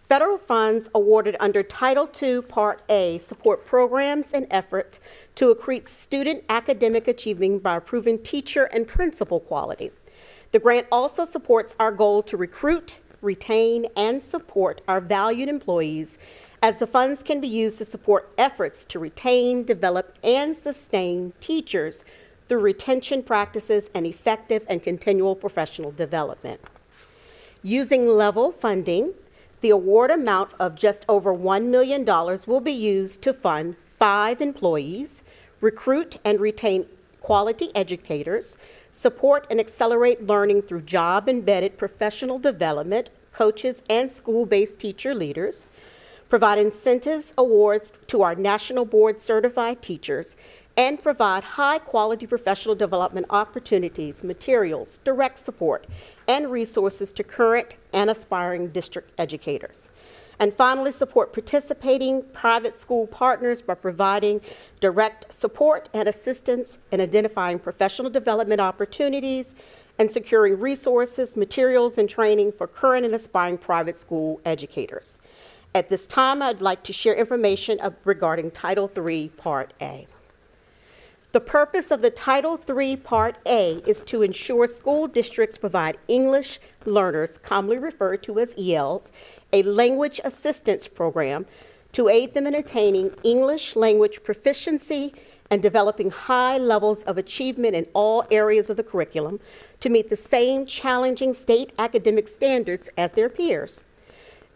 Federal funds awarded under Title II, Part A support programs and efforts to increase student academic achievement by improving teacher and principal quality. The grant also supports our goal to recruit, retain, and support our valued employees, as the funds can be used to support efforts to retain, develop, and sustain teachers through retention practices and effective and continual professional development. Using level funding, the award amount of just over $1 million will be used to fund 5 employees, recruit and retain quality educators, support and accelerate learning through job-embedded professional development, coaches, and school-based teacher leaders, provide incentives awards to our national board certified teachers, and provide high-quality professional development opportunities, materials, direct support, and resources to current and aspiring district educators. And finally, support participating private school partners by providing direct support and assistance in identifying professional development opportunities and securing resources, materials, and training for current and aspiring private school educators. At this time, I'd like to share information regarding Title III, Part A. The purpose of the Title III Part A is to ensure school districts provide English learners, commonly referred to as ELs, a language assistance program to aid them in attaining English language proficiency and developing high levels of achievement in all areas of the curriculum to meet the same challenging state academic standards as their peers.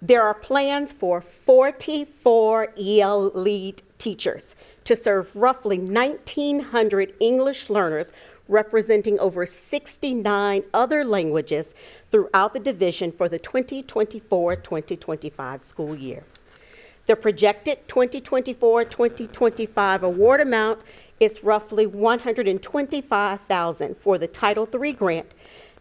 There are plans for 44 EL lead teachers to serve roughly 1,900 English learners representing over 69 other languages throughout the division for the 2024-2025 school year. The projected 2024-2025 award amount is roughly $125,000 for the Title III grant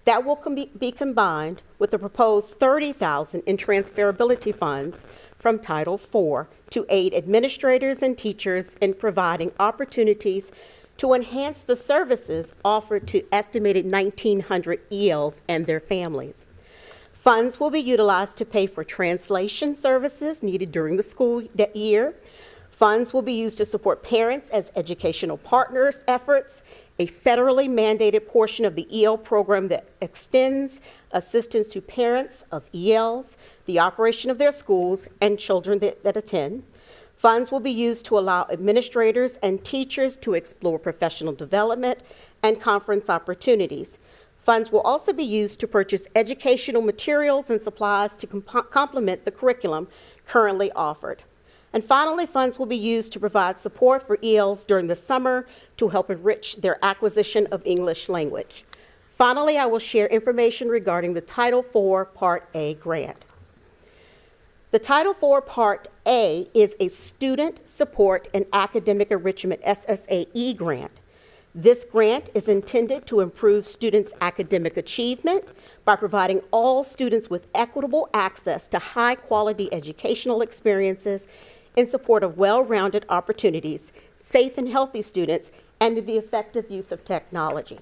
that will be combined with the proposed $30,000 in transferability funds from Title IV to aid administrators and teachers in providing opportunities to enhance the services offered to estimated 1,900 ELs and their families. Funds will be utilized to pay for translation services needed during the school year. Funds will be used to support parents as educational partners efforts, a federally mandated portion of the EL program that extends assistance to parents of ELs, the operation of their schools, and children that attend. Funds will be used to allow administrators and teachers to explore professional development and conference opportunities. Funds will also be used to purchase educational materials and supplies to complement the curriculum currently offered. And finally, funds will be used to provide support for ELs during the summer to help enrich their acquisition of English language. Finally, I will share information regarding the Title IV Part A grant. The Title IV Part A is a Student Support and Academic Enrichment SSAE grant. This grant is intended to improve students' academic achievement by providing all students with equitable access to high-quality educational experiences in support of well-rounded opportunities, safe and healthy students, and the effective use of technology.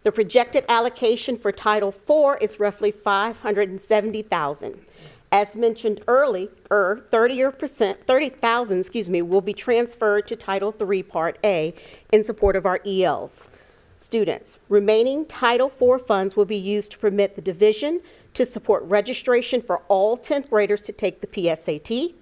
The projected allocation for Title IV is roughly $570,000. As mentioned earlier, $30,000 will be transferred to Title III Part A in support of our ELs students. Remaining Title IV funds will be used to permit the division to support registration for all 10th graders to take the PSAT.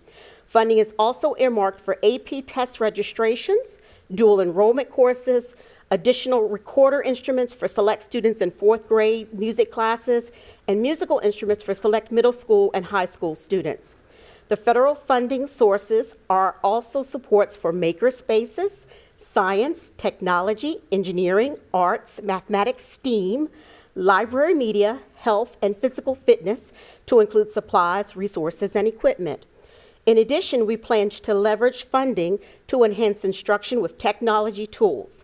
Funding is also earmarked for AP test registrations, dual enrollment courses, additional recorder instruments for select students in 4th grade music classes, and musical instruments for select middle school and high school students. The federal funding sources are also supports for maker spaces, science, technology, engineering, arts, mathematics, STEAM, library media, health, and physical fitness to include supplies, resources, and equipment. In addition, we plan to leverage funding to enhance instruction with technology tools.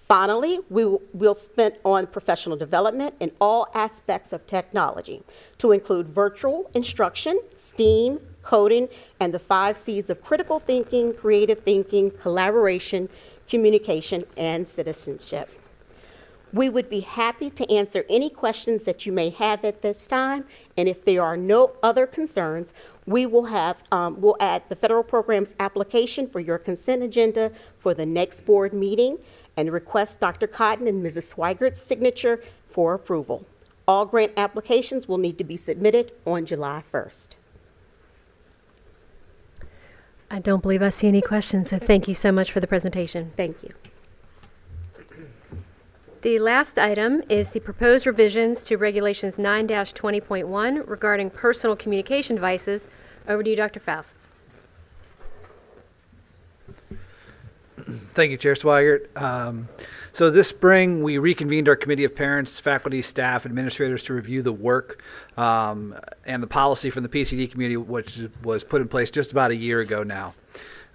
Finally, we'll spend on professional development in all aspects of technology to include virtual instruction, STEAM, coding, and the 5 C's of critical thinking, creative thinking, collaboration, communication, and citizenship. We would be happy to answer any questions that you may have at this time, and if there are no other concerns, we'll add the federal program's application for your consent agenda for the next board meeting and request Dr. Cotton and Mrs. Swigert's signature for approval. All grant applications will need to be submitted on July 1st. I don't believe I see any questions, so thank you so much for the presentation. Thank you. The last item is the proposed revisions to Regulations 9-20.1 regarding personal communication devices. Over to you, Dr. Faust. Thank you, Chair Swigert. So this spring, we reconvened our committee of parents, faculty, staff, administrators to review the work and the policy from the PCD community, which was put in place just about a year ago now.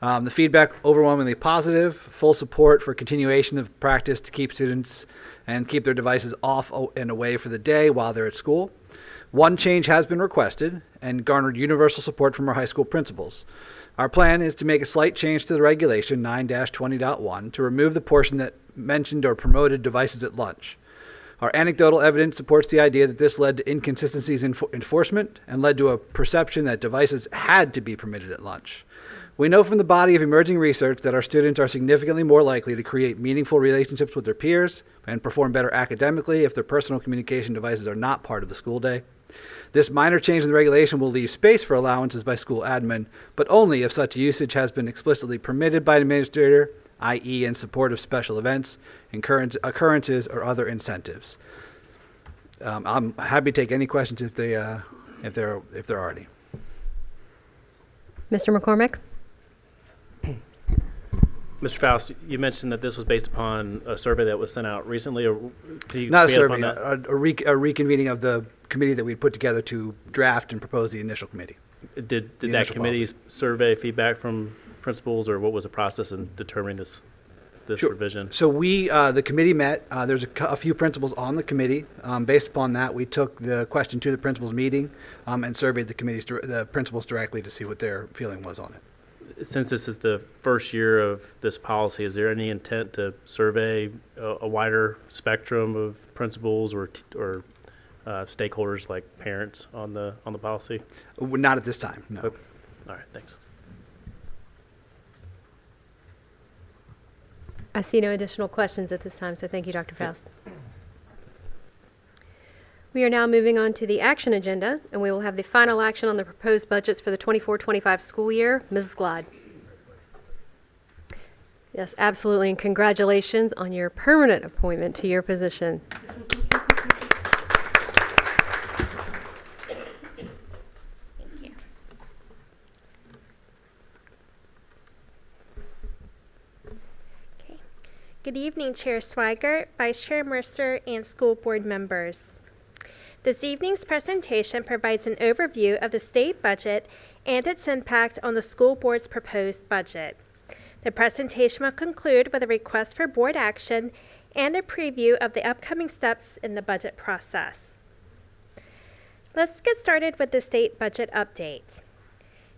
The feedback overwhelmingly positive, full support for continuation of practice to keep students and keep their devices off and away for the day while they're at school. One change has been requested and garnered universal support from our high school principals. Our plan is to make a slight change to the regulation 9-20.1 to remove the portion that mentioned or promoted devices at lunch. Our anecdotal evidence supports the idea that this led to inconsistencies in enforcement and led to a perception that devices had to be permitted at lunch. We know from the body of emerging research that our students are significantly more likely to create meaningful relationships with their peers and perform better academically if their personal communication devices are not part of the school day. This minor change in the regulation will leave space for allowances by school admin, but only if such usage has been explicitly permitted by an administrator, i.e. in support of special events, occurrences, or other incentives. I'm happy to take any questions if there are any. Mr. McCormick? Mr. Faust, you mentioned that this was based upon a survey that was sent out recently. Or could you Not a expand survey, upon that? a reconvening of the committee that we put together to draft and propose the initial committee. Did the that initial committee survey feedback from principals, or what was the process in determining this Sure. revision? So the committee met. There's a few principals on the committee. Based upon that, we took the question to the principals meeting and surveyed the principals directly to see what their feeling was on it. Since this is the first year of this policy, is there any intent to survey a wider spectrum of principals or stakeholders like parents on the policy? Not at this time, no. Okay. All right, thanks. I see no additional questions at this time, so thank you, Dr. Faust. We are now moving on to the action agenda, and we will have the final action on the proposed budgets for the 24-25 school year. Mrs. Glad. Yes, absolutely, and congratulations on your permanent appointment to your position. Good evening, Chair Swigert, Vice Chair Mercer, and school board members. This evening's presentation provides an overview of the state budget and its impact on the school board's proposed budget. The presentation will conclude with a request for board action and a preview of the upcoming steps in the budget process. Let's get started with the state budget update.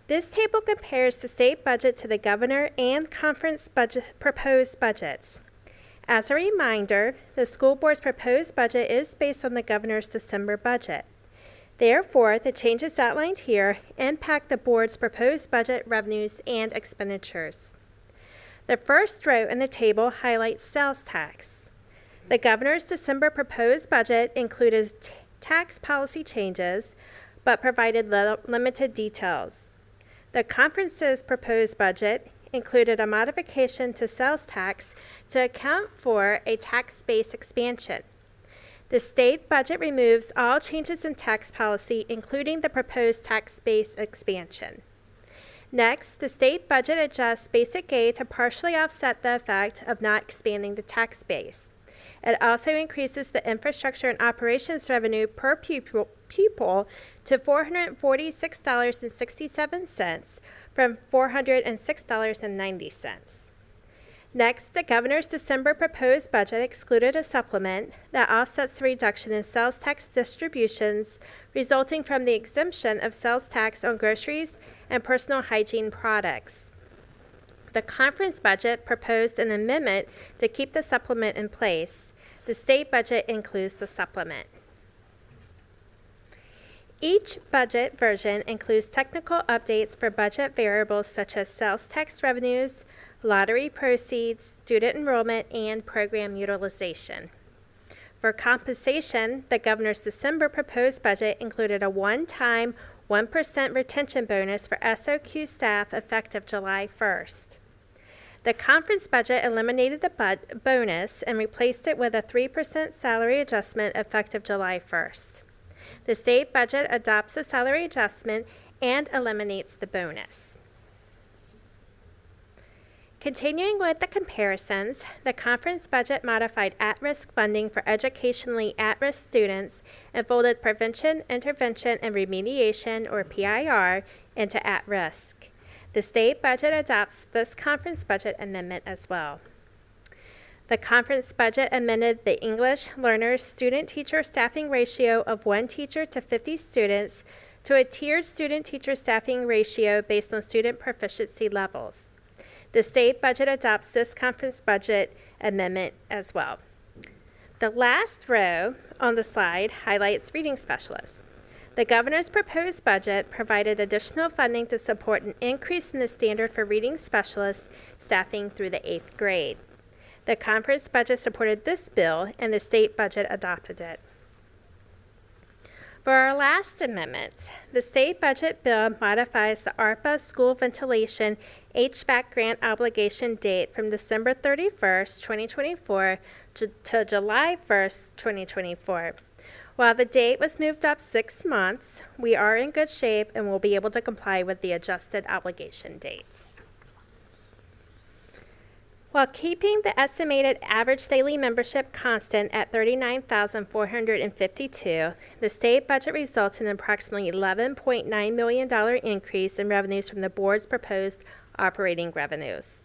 This table compares the state budget to the governor and conference proposed budgets. As a reminder, the school board's proposed budget is based on the governor's December budget. Therefore, the changes outlined here impact the board's proposed budget revenues and expenditures. The first row in the table highlights sales tax. The governor's December proposed budget included tax policy changes, but provided limited details. The conference's proposed budget included a modification to sales tax to account for a tax base expansion. The state budget removes all changes in tax policy, including the proposed tax base expansion. Next, the state budget adjusts basic aid to partially offset the effect of not expanding the tax base. It also increases the infrastructure and operations revenue per pupil to $446.67 from $406.90. Next, the governor's December proposed budget excluded a supplement that offsets the reduction in sales tax distributions resulting from the exemption of sales tax on groceries and personal hygiene products. The conference budget proposed an amendment to keep the supplement in place. The state budget includes the supplement. Each budget version includes technical updates for budget variables such as sales tax revenues, lottery proceeds, student enrollment, and program utilization. For compensation, the governor's December proposed budget included a one-time 1% retention bonus for SOQ staff effective July 1st. The conference budget eliminated the bonus and replaced it with a 3% salary adjustment effective July 1st. The state budget adopts the salary adjustment and eliminates the bonus. Continuing with the comparisons, the conference budget modified at-risk funding for educationally at-risk students and folded prevention, intervention, and remediation, or PIR, into at-risk. The state budget adopts this conference budget amendment as well. The conference budget amended the English learners student-teacher staffing ratio of 1 teacher to 50 students to a tiered student-teacher staffing ratio based on student proficiency levels. The state budget adopts this conference budget amendment as well. The last row on the slide highlights reading specialists. The governor's proposed budget provided additional funding to support an increase in the standard for reading specialists staffing through the 8th grade. The conference budget supported this bill, and the state budget adopted it. For our last amendment, the state budget bill modifies the ARPA school ventilation HVAC grant obligation date from December 31st, 2024 to July 1st, 2024. While the date was moved up 6 months, we are in good shape and will be able to comply with the adjusted obligation dates. While keeping the estimated average daily membership constant at 39,452, the state budget results in an approximately $11.9 million increase in revenues from the board's proposed operating revenues.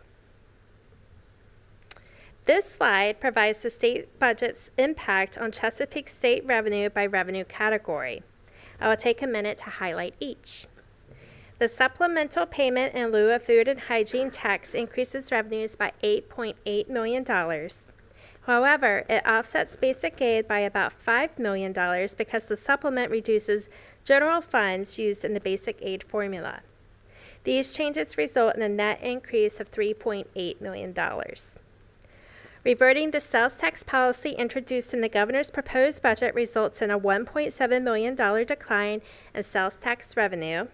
This slide provides the state budget's impact on Chesapeake state revenue by revenue category. I will take a minute to highlight each. The supplemental payment in lieu of food and hygiene tax increases revenues by $8.8 million. However, it offsets basic aid by about $5 million because the supplement reduces general funds used in the basic aid formula. These changes result in a net increase of $3.8 million. Reverting the sales tax policy introduced in the governor's proposed budget results in a $1.7 million decline in sales tax revenue.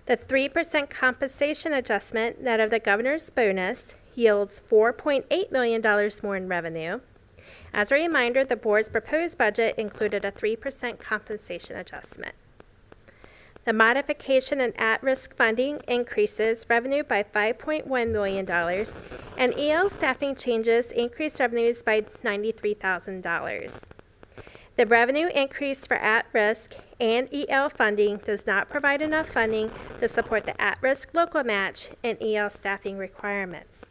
The 3% compensation adjustment net of the governor's bonus yields $4.8 million more in revenue. As a reminder, the board's proposed budget included a 3% compensation adjustment. The modification in at-risk funding increases revenue by $5.1 million, and EL staffing changes increase revenues by $93,000. The revenue increase for at-risk and EL funding does not provide enough funding to support the at-risk local match and EL staffing requirements.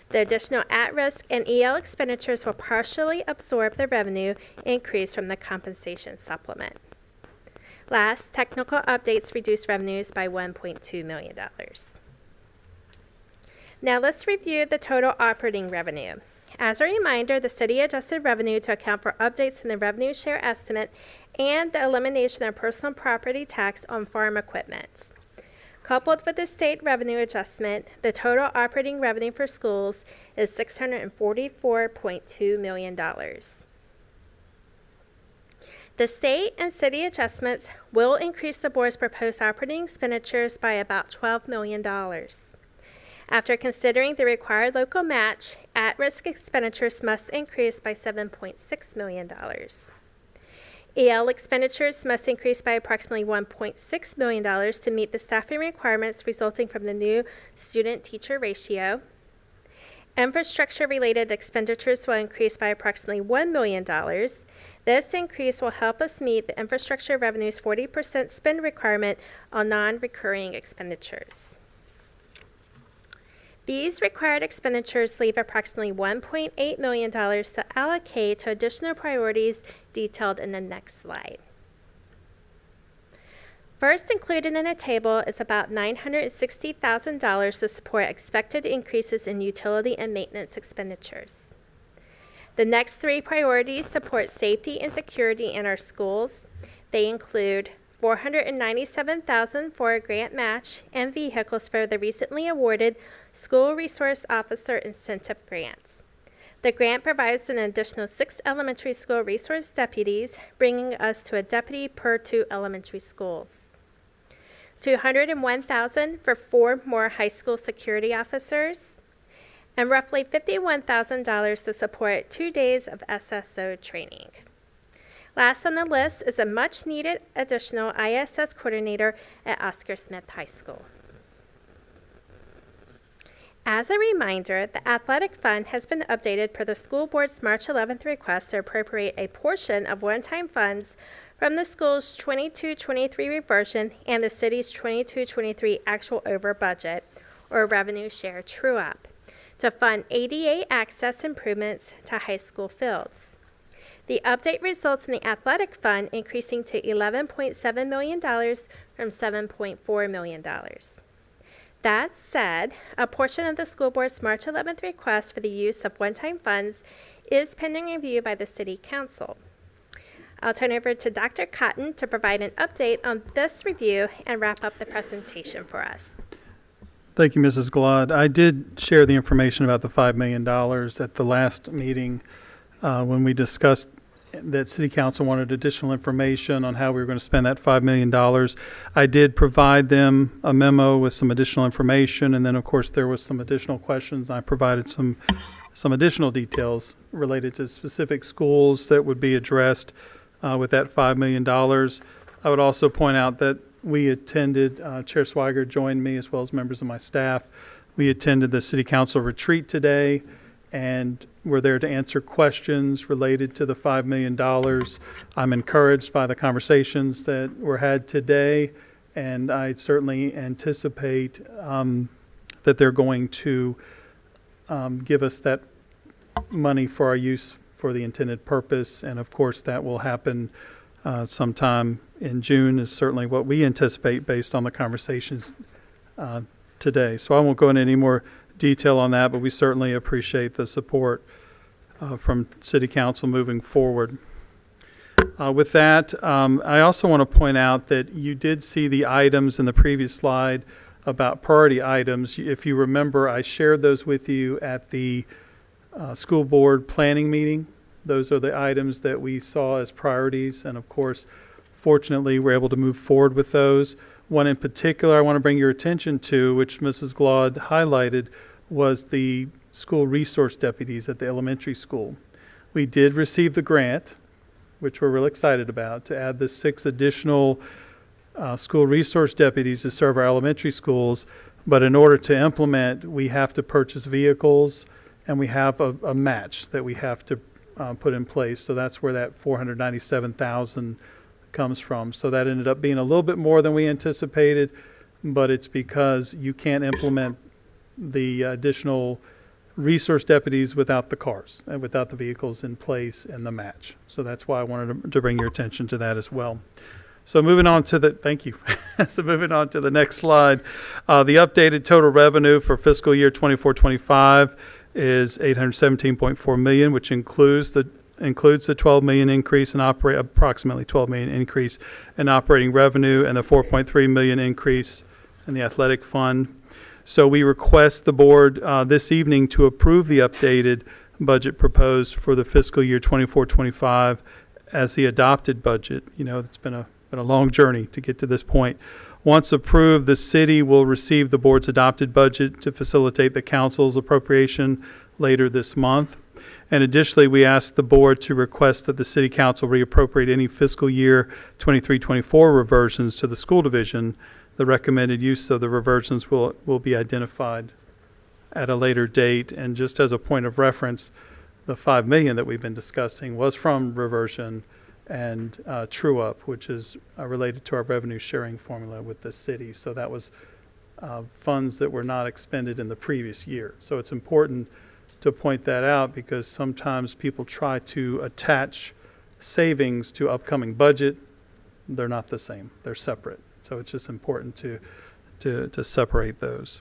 The additional at-risk and EL expenditures will partially absorb the revenue increase from the compensation supplement. Last, technical updates reduce revenues by $1.2 million. Now let's review the total operating revenue. As a reminder, the city adjusted revenue to account for updates in the revenue share estimate and the elimination of personal property tax on farm equipment. Coupled with the state revenue adjustment, the total operating revenue for schools is $644.2 million. The state and city adjustments will increase the board's proposed operating expenditures by about $12 million. After considering the required local match, at-risk expenditures must increase by $7.6 million. EL expenditures must increase by approximately $1.6 million to meet the staffing requirements resulting from the new student-teacher ratio. Infrastructure-related expenditures will increase by approximately $1 million. This increase will help us meet the infrastructure revenue's 40% spend requirement on non-recurring expenditures. These required expenditures leave approximately $1.8 million to allocate to additional priorities detailed in the next slide. First included in the table is about $960,000 to support expected increases in utility and maintenance expenditures. The next three priorities support safety and security in our schools. They include $497,000 for a grant match and vehicles for the recently awarded School Resource Officer Incentive Grants. The grant provides an additional 6 elementary school resource deputies, bringing us to a deputy per 2 elementary schools. $201,000 for 4 more high school security officers, and roughly $51,000 to support 2 days of SSO training. Last on the list is a much-needed additional ISS coordinator at Oscar Smith High School. As a reminder, the athletic fund has been updated per the school board's March 11th request to appropriate a portion of one-time funds from the school's 22-23 reversion and the city's 22-23 actual over budget, or revenue share true-up, to fund ADA access improvements to high school fields. The update results in the athletic fund increasing to $11.7 million from $7.4 million. That said, a portion of the school board's March 11th request for the use of one-time funds is pending review by the City Council. I'll turn over to Dr. Cotton to provide an update on this review and wrap up the presentation for us. Thank you, Mrs. Glod. I did share the information about the $5 million at the last meeting when we discussed that City Council wanted additional information on how we were going to spend that $5 million. I did provide them a memo with some additional information, and then, of course, there was some additional questions. I provided some additional details related to specific schools that would be addressed with that $5 million. I would also point out that we attended, Chair Swigert joined me as well as members of my staff. We attended the City Council retreat today, and we're there to answer questions related to the $5 million. I'm encouraged by the conversations that were had today, and I certainly anticipate that they're going to give us that money for our use for the intended purpose. And of course, that will happen sometime in June is certainly what we anticipate based on the conversations today. So I won't go into any more detail on that, but we certainly appreciate the support from City Council moving forward. With that, I also want to point out that you did see the items in the previous slide about priority items. If you remember, I shared those with you at the school board planning meeting. Those are the items that we saw as priorities, and of course, fortunately, we're able to move forward with those. One in particular I want to bring your attention to, which Mrs. Glaude highlighted, was the school resource deputies at the elementary school. We did receive the grant, which we're real excited about, to add the 6 additional school resource deputies to serve our elementary schools. But in order to implement, we have to purchase vehicles, and we have a match that we have to put in place. So that's where that $497,000 comes from. So that ended up being a little bit more than we anticipated, but it's because you can't implement the additional resource deputies without the cars and without the vehicles in place and the match. So that's why I wanted to bring your attention to that as well. So moving on to the, thank you. So moving on to the next slide, the updated total revenue for fiscal year 24-25 is $817.4 million, which includes the $12 million increase in approximately $12 million increase in operating revenue and the $4.3 million increase in the athletic fund. So we request the board this evening to approve the updated budget proposed for the fiscal year 24-25 as the adopted budget. You know, it's been a long journey to get to this point. Once approved, the city will receive the board's adopted budget to facilitate the council's appropriation later this month. And additionally, we ask the board to request that the city council reappropriate any fiscal year 23-24 reversions to the school division. The recommended use of the reversions will be identified at a later date. And just as a point of reference, the $5 million that we've been discussing was from reversion and true up, which is related to our revenue sharing formula with the city. So that was funds that were not expended in the previous year. So it's important to point that out because sometimes people try to attach savings to upcoming budget. They're not the same. They're separate. So it's just important to separate those.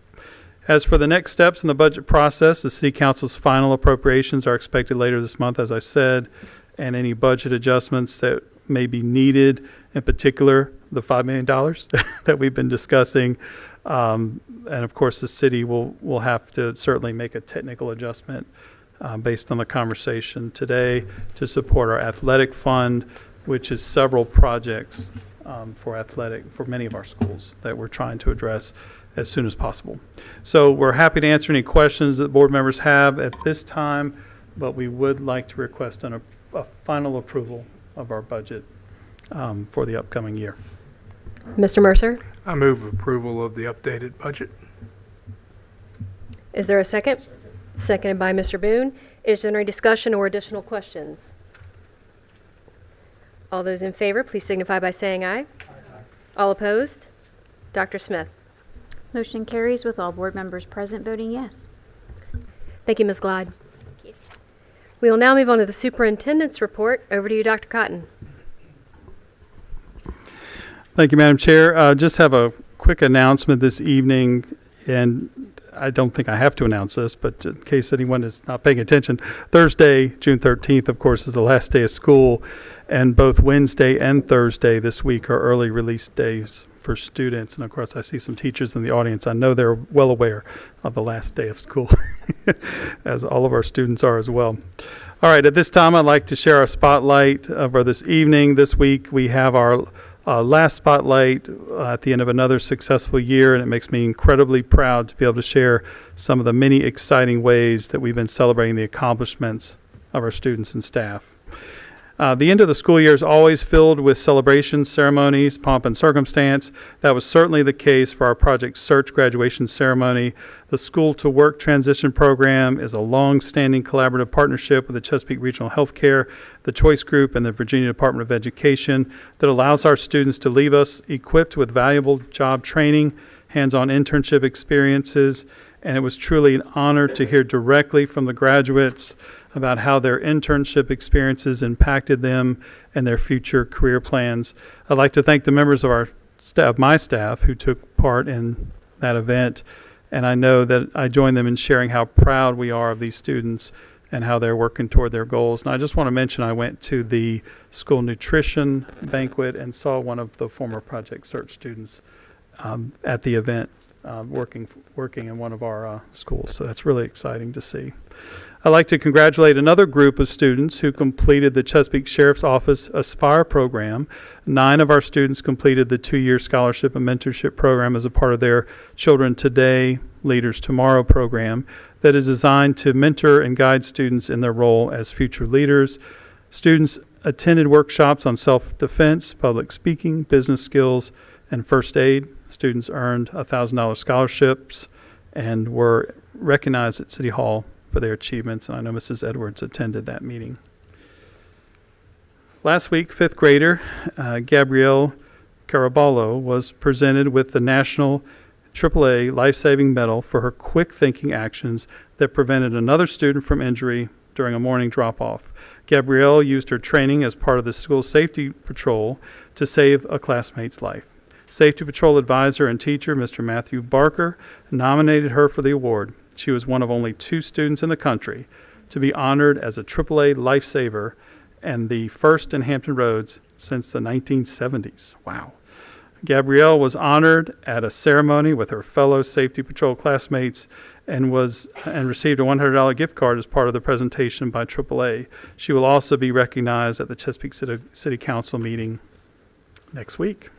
As for the next steps in the budget process, the City Council's final appropriations are expected later this month, as I said, and any budget adjustments that may be needed, in particular, the $5 million that we've been discussing. And of course, the city will have to certainly make a technical adjustment based on the conversation today to support our athletic fund, which is several projects for many of our schools that we're trying to address as soon as possible. So we're happy to answer any questions that board members have at this time, but we would like to request a final approval of our budget for the upcoming year. Mr. Mercer? I move approval of the updated budget. Is there a second? Seconded by Mr. Boone. Is there any discussion or additional questions? All those in favor, please signify by saying aye. Aye. All opposed? Dr. Smith. Motion carries with all board members present voting yes. Thank you, Ms. Glide. We will now move on to the superintendent's report. Over to you, Dr. Cotton. Thank you, Madam Chair. Just have a quick announcement this evening, and I don't think I have to announce this, but in case anyone is not paying attention, Thursday, June 13th, of course, is the last day of school, and both Wednesday and Thursday this week are early release days for students. And of course, I see some teachers in the audience. I know they're well aware of the last day of school, as all of our students are as well. All right, at this time, I'd like to share our spotlight for this evening. This week, we have our last spotlight at the end of another successful year, and it makes me incredibly proud to be able to share some of the many exciting ways that we've been celebrating the accomplishments of our students and staff. The end of the school year is always filled with celebrations, ceremonies, pomp and circumstance. That was certainly the case for our Project Search graduation ceremony. The School to Work Transition Program is a long-standing collaborative partnership with the Chesapeake Regional Healthcare, the Choice Group, and the Virginia Department of Education that allows our students to leave us equipped with valuable job training, hands-on internship experiences, and it was truly an honor to hear directly from the graduates about how their internship experiences impacted them and their future career plans. I'd like to thank the members of our staff, my staff, who took part in that event, and I know that I join them in sharing how proud we are of these students and how they're working toward their goals. And I just want to mention I went to the school nutrition banquet and saw one of the former Project Search students at the event working in one of our schools. So that's really exciting to see. I'd like to congratulate another group of students who completed the Chesapeake Sheriff's Office Aspire program. 9 of our students completed the 2-year scholarship and mentorship program as a part of their Children Today, Leaders Tomorrow program that is designed to mentor and guide students in their role as future leaders. Students attended workshops on self-defense, public speaking, business skills, and first aid. Students earned $1,000 scholarships and were recognized at City Hall for their achievements, and I know Mrs. Edwards attended that meeting. Last week, 5th grader Gabrielle Caraballo was presented with the National AAA Life-Saving Medal for her quick thinking actions that prevented another student from injury during a morning drop-off. Gabrielle used her training as part of the school safety patrol to save a classmate's life. Safety Patrol advisor and teacher, Mr. Matthew Barker, nominated her for the award. She was one of only 2 students in the country to be honored as a AAA lifesaver and the first in Hampton Roads since the 1970s. Wow. Gabrielle was honored at a ceremony with her fellow Safety Patrol classmates and received a $100 gift card as part of the presentation by AAA. She will also be recognized at the Chesapeake City Council meeting next week.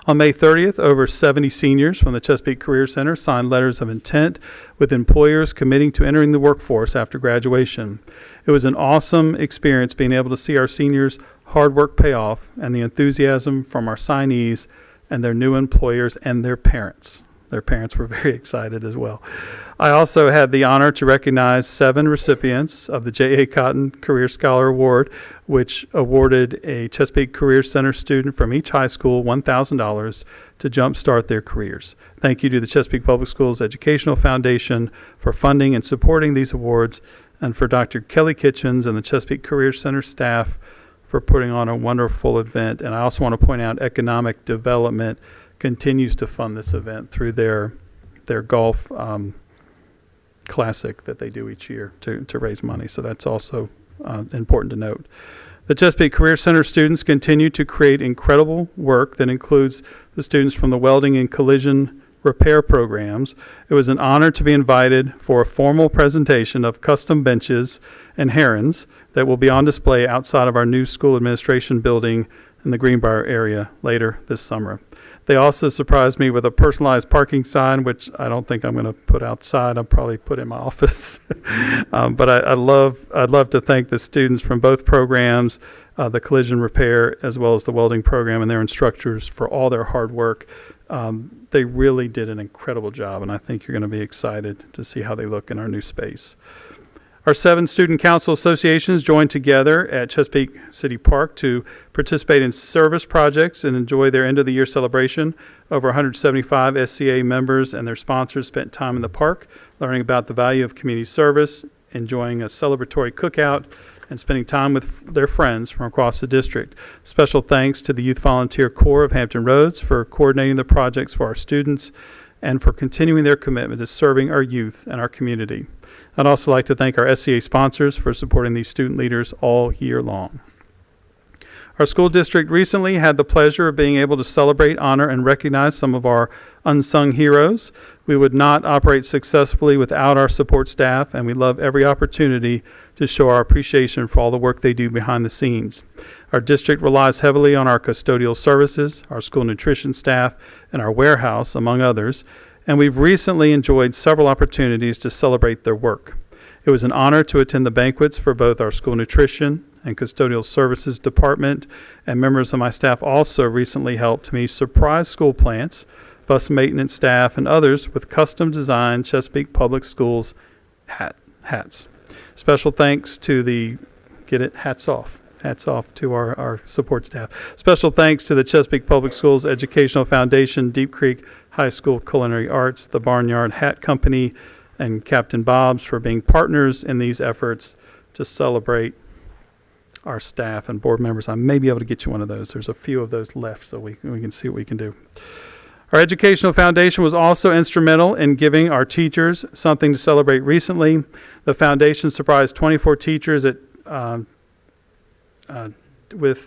On May 30th, over 70 seniors from the Chesapeake Career Center signed letters of intent with employers committing to entering the workforce after graduation. It was an awesome experience being able to see our seniors' hard work pay off and the enthusiasm from our signees and their new employers and their parents. Their parents were very excited as well. I also had the honor to recognize 7 recipients of the J.A. Cotton Career Scholar Award, which awarded a Chesapeake Career Center student from each high school $1,000 to jumpstart their careers. Thank you to the Chesapeake Public Schools Educational Foundation for funding and supporting these awards, and for Dr. Kelly Kitchens and the Chesapeake Career Center staff for putting on a wonderful event. And I also want to point out Economic Development continues to fund this event through their golf classic that they do each year to raise money. So that's also important to note. The Chesapeake Career Center students continue to create incredible work that includes the students from the welding and collision repair programs. It was an honor to be invited for a formal presentation of custom benches and herons that will be on display outside of our new school administration building in the Greenbrier area later this summer. They also surprised me with a personalized parking sign, which I don't think I'm going to put outside. I'll probably put in my office. But I'd love to thank the students from both programs, the collision repair as well as the welding program, and their instructors for all their hard work. They really did an incredible job, and I think you're going to be excited to see how they look in our new space. Our 7 student council associations joined together at Chesapeake City Park to participate in service projects and enjoy their end of the year celebration. Over 175 SCA members and their sponsors spent time in the park learning about the value of community service, enjoying a celebratory cookout, and spending time with their friends from across the district. Special thanks to the Youth Volunteer Corps of Hampton Roads for coordinating the projects for our students and for continuing their commitment to serving our youth and our community. I'd also like to thank our SCA sponsors for supporting these student leaders all year long. Our school district recently had the pleasure of being able to celebrate, honor, and recognize some of our unsung heroes. We would not operate successfully without our support staff, and we love every opportunity to show our appreciation for all the work they do behind the scenes. Our district relies heavily on our custodial services, our school nutrition staff, and our warehouse, among others, and we've recently enjoyed several opportunities to celebrate their work. It was an honor to attend the banquets for both our school nutrition and custodial services department, and members of my staff also recently helped me surprise school plants, bus maintenance staff, and others with custom designed Chesapeake Public Schools hats. Special thanks to the, get it, hats off to our support staff. Special thanks to the Chesapeake Public Schools Educational Foundation, Deep Creek High School Culinary Arts, the Barnyard Hat Company, and Captain Bob's for being partners in these efforts to celebrate our staff and board members. I may be able to get you one of those. There's a few of those left, so we can see what we can do. Our Educational Foundation was also instrumental in giving our teachers something to celebrate recently. The foundation surprised 24 teachers with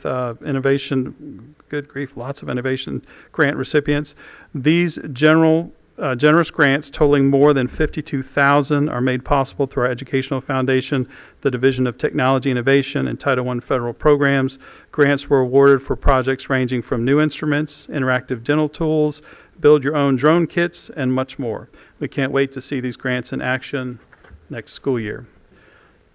innovation, good grief, lots of innovation grant recipients. These generous grants totaling more than $52,000 are made possible through our Educational Foundation, the Division of Technology Innovation, and Title I federal programs. Grants were awarded for projects ranging from new instruments, interactive dental tools, build your own drone kits, and much more. We can't wait to see these grants in action next school year.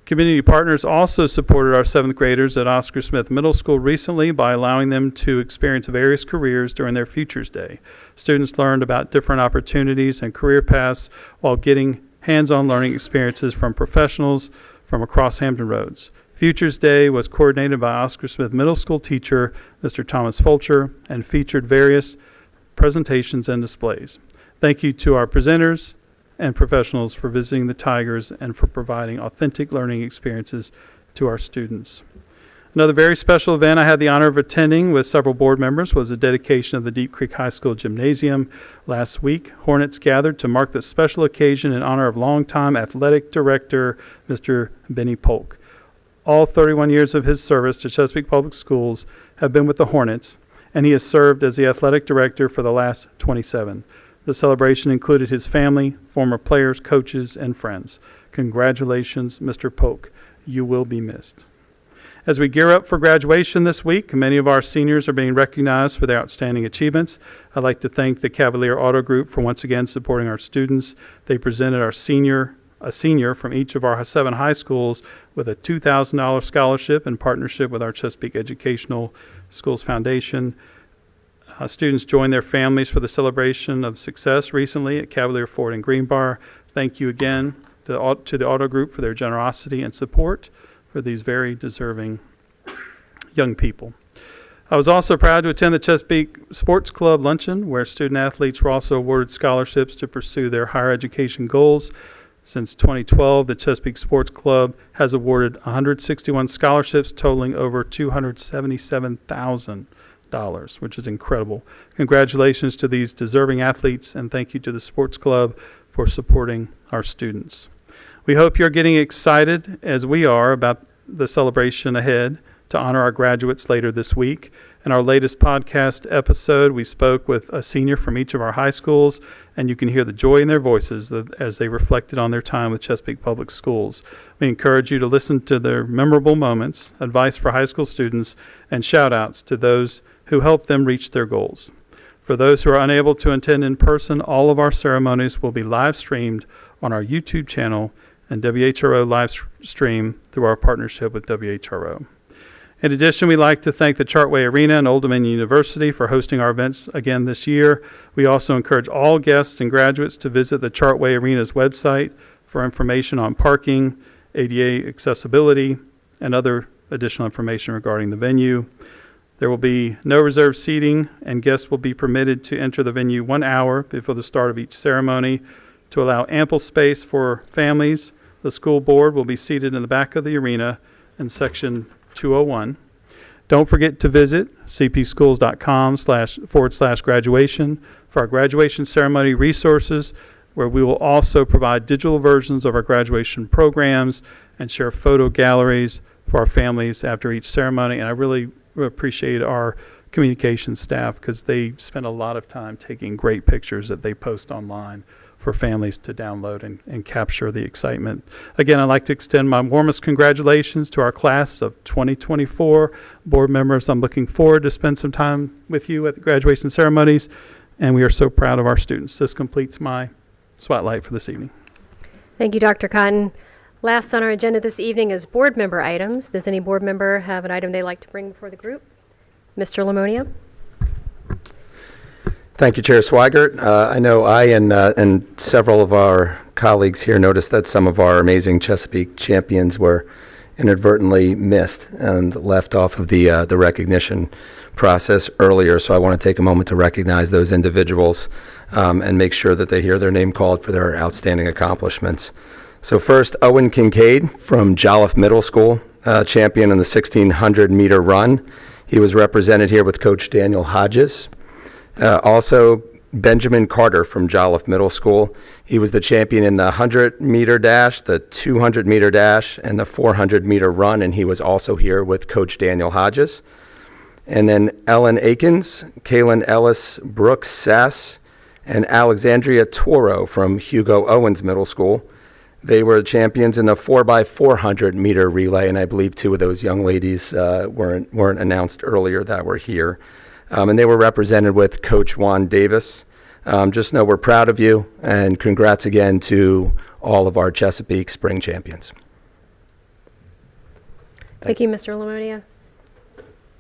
Community partners also supported our 7th graders at Oscar Smith Middle School recently by allowing them to experience various careers during their Futures Day. Students learned about different opportunities and career paths while getting hands-on learning experiences from professionals from across Hampton Roads. Futures Day was coordinated by Oscar Smith Middle School teacher Mr. Thomas Fulcher and featured various presentations and displays. Thank you to our presenters and professionals for visiting the Tigers and for providing authentic learning experiences to our students. Another very special event I had the honor of attending with several board members was the dedication of the Deep Creek High School Gymnasium. Last week, Hornets gathered to mark the special occasion in honor of longtime athletic director Mr. Benny Polk. All 31 years of his service to Chesapeake Public Schools have been with the Hornets, and he has served as the athletic director for the last 27. The celebration included his family, former players, coaches, and friends. Congratulations, Mr. Polk. You will be missed. As we gear up for graduation this week, many of our seniors are being recognized for their outstanding achievements. I'd like to thank the Cavalier Auto Group for once again supporting our students. They presented a senior from each of our 7 high schools with a $2,000 scholarship in partnership with our Chesapeake Educational Schools Foundation. Students joined their families for the celebration of success recently at Cavalier Ford and Greenbar. Thank you again to the Auto Group for their generosity and support for these very deserving young people. I was also proud to attend the Chesapeake Sports Club Luncheon, where student athletes were also awarded scholarships to pursue their higher education goals. Since 2012, the Chesapeake Sports Club has awarded 161 scholarships totaling over $277,000. Which is incredible. Congratulations to these deserving athletes, and thank you to the sports club for supporting our students. We hope you're getting excited as we are about the celebration ahead to honor our graduates later this week. In our latest podcast episode, we spoke with a senior from each of our high schools, and you can hear the joy in their voices as they reflected on their time with Chesapeake Public Schools. We encourage you to listen to their memorable moments, advice for high school students, and shout-outs to those who helped them reach their goals. For those who are unable to attend in person, all of our ceremonies will be live streamed on our YouTube channel and WHRO live stream through our partnership with WHRO. In addition, we'd like to thank the Chartway Arena and Old Dominion University for hosting our events again this year. We also encourage all guests and graduates to visit the Chartway Arena's website for information on parking, ADA accessibility, and other additional information regarding the venue. There will be no reserved seating, and guests will be permitted to enter the venue 1 hour before the start of each ceremony. To allow ample space for families, the school board will be seated in the back of the arena in section 201. Don't forget to visit cpschools.com//graduation for our graduation ceremony resources, where we will also provide digital versions of our graduation programs and share photo galleries for our families after each ceremony. And I really appreciate our communications staff because they spend a lot of time taking great pictures that they post online for families to download and capture the excitement. Again, I'd like to extend my warmest congratulations to our class of 2024 board members. I'm looking forward to spend some time with you at the graduation ceremonies, and we are so proud of our students. This completes my spotlight for this evening. Thank you, Dr. Cotton. Last on our agenda this evening is board member items. Does any board member have an item they'd like to bring before the group? Mr. Lamonia? Thank you, Chair Swigert. I know I and several of our colleagues here noticed that some of our amazing Chesapeake champions were inadvertently missed and left off of the recognition process earlier. So I want to take a moment to recognize those individuals and make sure that they hear their name called for their outstanding accomplishments. So first, Owen Kincaid from Jolliffe Middle School, champion in the 1,600 meter run. He was represented here with Coach Daniel Hodges. Also, Benjamin Carter from Jolliffe Middle School. He was the champion in the 100-meter dash, the 200-meter dash, and the 400-meter run, and he was also here with Coach Daniel Hodges. And then Ellen Akins, Kaylin Ellis, Brooks Sass, and Alexandria Toro from Hugo Owens Middle School. They were champions in the 4x400-meter relay, and I believe two of those young ladies weren't announced earlier that were here. And they were represented with Coach Juan Davis. Just know we're proud of you, and congrats again to all of our Chesapeake Spring champions. Thank you, Mr. Lamonia.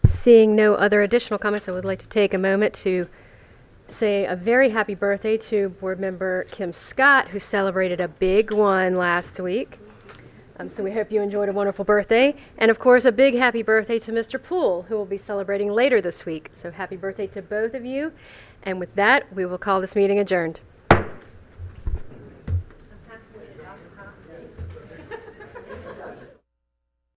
Seeing no other additional comments, I would like to take a moment to say a very happy birthday to board member Kim Scott, who celebrated a big one last week. So we hope you enjoyed a wonderful birthday. And of course, a big happy birthday to Mr. Poole, who will be celebrating later this week. So happy birthday to both of you. And with that, we will call this meeting adjourned.